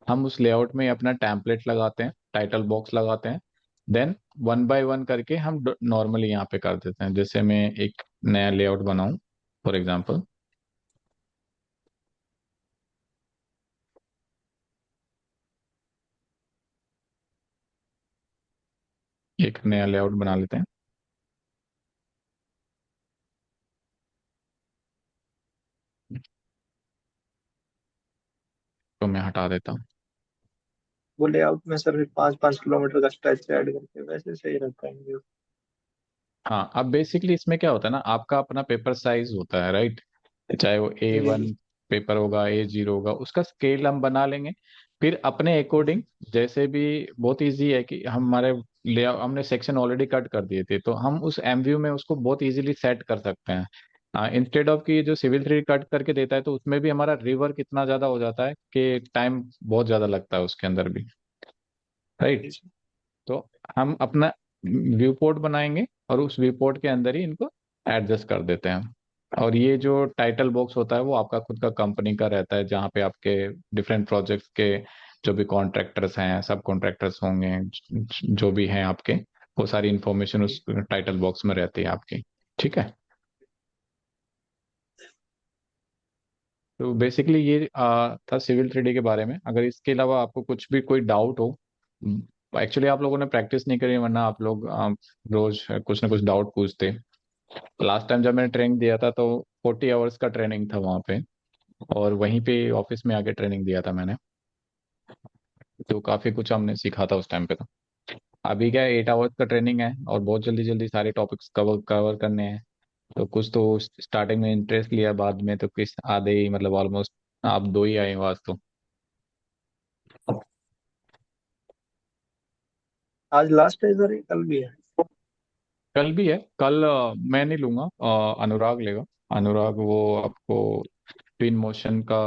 हम उस लेआउट में अपना टेम्पलेट लगाते हैं, टाइटल बॉक्स लगाते हैं। देन वन बाय वन करके हम नॉर्मली यहाँ पे कर देते हैं। जैसे मैं एक नया लेआउट बनाऊं, फॉर एग्जांपल, एक नया लेआउट बना लेते हैं। तो मैं हटा देता हूँ। वो लेआउट में सर 5-5 किलोमीटर का स्ट्रेच ऐड करके वैसे सही रहता है ये। हाँ, अब बेसिकली इसमें क्या होता है ना, आपका अपना पेपर साइज होता है, राइट? चाहे वो जी A1 जी। पेपर होगा, A0 होगा, उसका स्केल हम बना लेंगे। फिर अपने अकॉर्डिंग, जैसे भी, बहुत इजी है कि हमारे ले हमने सेक्शन ऑलरेडी कट कर दिए थे, तो हम उस एमव्यू में उसको बहुत इजीली सेट कर सकते हैं। इंस्टेड ऑफ कि जो सिविल 3D कट करके देता है, तो उसमें भी हमारा रिवर्क इतना ज्यादा हो जाता है कि टाइम बहुत ज्यादा लगता है उसके अंदर भी, राइट? जी सर। तो हम अपना व्यू पोर्ट बनाएंगे और उस व्यू पोर्ट के अंदर ही इनको एडजस्ट कर देते हैं। और ये जो टाइटल बॉक्स होता है वो आपका खुद का कंपनी का रहता है, जहाँ पे आपके डिफरेंट प्रोजेक्ट्स के जो भी कॉन्ट्रैक्टर्स हैं, सब कॉन्ट्रैक्टर्स होंगे, जो भी हैं आपके, वो सारी इंफॉर्मेशन जी। उस टाइटल बॉक्स में रहती है आपकी। ठीक है। तो बेसिकली ये था सिविल 3D के बारे में। अगर इसके अलावा आपको कुछ भी कोई डाउट हो, एक्चुअली आप लोगों ने प्रैक्टिस नहीं करी, वरना आप लोग रोज कुछ ना कुछ डाउट पूछते। लास्ट टाइम जब मैंने ट्रेनिंग दिया था, तो 40 आवर्स का ट्रेनिंग था वहाँ पे, और वहीं पे ऑफिस में आके ट्रेनिंग दिया था मैंने। तो काफी कुछ हमने सीखा था उस टाइम पे। तो अभी क्या, 8 आवर्स का ट्रेनिंग है और बहुत जल्दी जल्दी सारे टॉपिक्स कवर कवर करने हैं। तो कुछ तो स्टार्टिंग में इंटरेस्ट लिया, बाद में तो किस आधे ही, मतलब ऑलमोस्ट आप दो ही आए हो आज तो। आज लास्ट है सर, ये कल भी है? कल भी है। कल मैं नहीं लूंगा, अनुराग लेगा। अनुराग वो आपको ट्विन मोशन का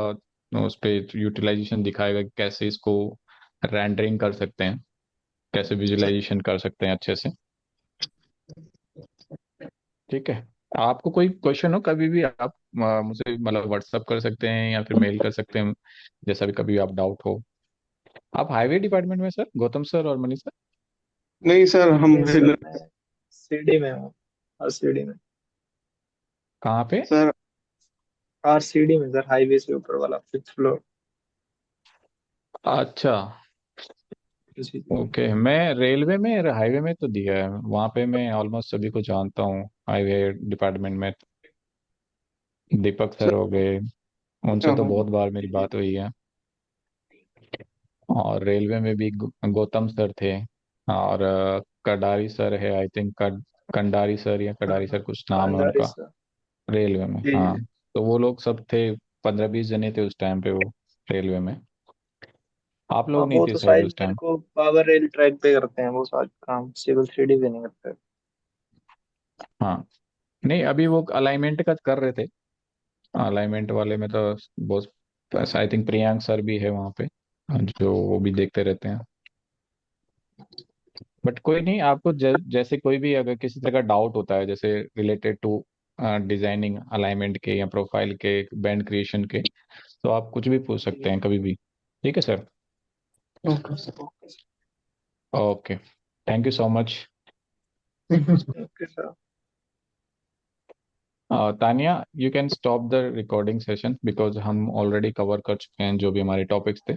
उस पे यूटिलाइजेशन दिखाएगा कि कैसे इसको रेंडरिंग कर सकते हैं, कैसे विजुअलाइजेशन कर सकते हैं अच्छे से। ठीक है। आपको कोई क्वेश्चन हो कभी भी, आप मुझे मतलब व्हाट्सअप कर सकते हैं या फिर मेल कर सकते हैं, जैसा भी कभी आप डाउट हो। आप हाईवे डिपार्टमेंट में सर, गौतम सर और मनीष सर? नहीं सर, हम नहीं सर, मैं सीडी में हूँ। RCD में। कहाँ पे? सर RCD में सर, हाईवे से ऊपर वाला 5th फ्लोर। अच्छा। जी। ओके, मैं रेलवे में, हाईवे में तो दिया है, वहाँ पे मैं ऑलमोस्ट सभी को जानता हूँ हाईवे डिपार्टमेंट में। दीपक सर सर हो गए, उनसे हाँ तो हाँ। बहुत बार मेरी बात हुई है। और रेलवे में भी गौतम सर थे। और कडारी सर है, आई थिंक, कंडारी सर या हाँ कडारी हाँ। सर कुछ नाम है पांडारी उनका, सर। रेलवे में। जी हाँ, जी। तो वो लोग सब थे, 15-20 जने थे उस टाइम पे वो, रेलवे में। आप हाँ, लोग नहीं वो थे तो शायद शायद उस मेरे टाइम। को पावर रेल ट्रैक पे करते हैं वो सारा काम, सिविल 3D पे नहीं करते। हाँ, नहीं, अभी वो अलाइनमेंट का कर रहे थे। अलाइनमेंट वाले में तो बहुत, आई थिंक प्रियांक सर भी है वहाँ पे, जो वो भी देखते रहते हैं। बट कोई नहीं, आपको जैसे कोई भी अगर किसी तरह का डाउट होता है जैसे रिलेटेड टू डिजाइनिंग अलाइनमेंट के या प्रोफाइल के बैंड क्रिएशन के, तो आप कुछ भी पूछ सकते हैं कभी भी। ठीक है sir. Okay sir. Okay, thank you so much. Okay sir. Tania, you can stop the recording session because हम ऑलरेडी कवर कर चुके हैं जो भी हमारे टॉपिक्स थे।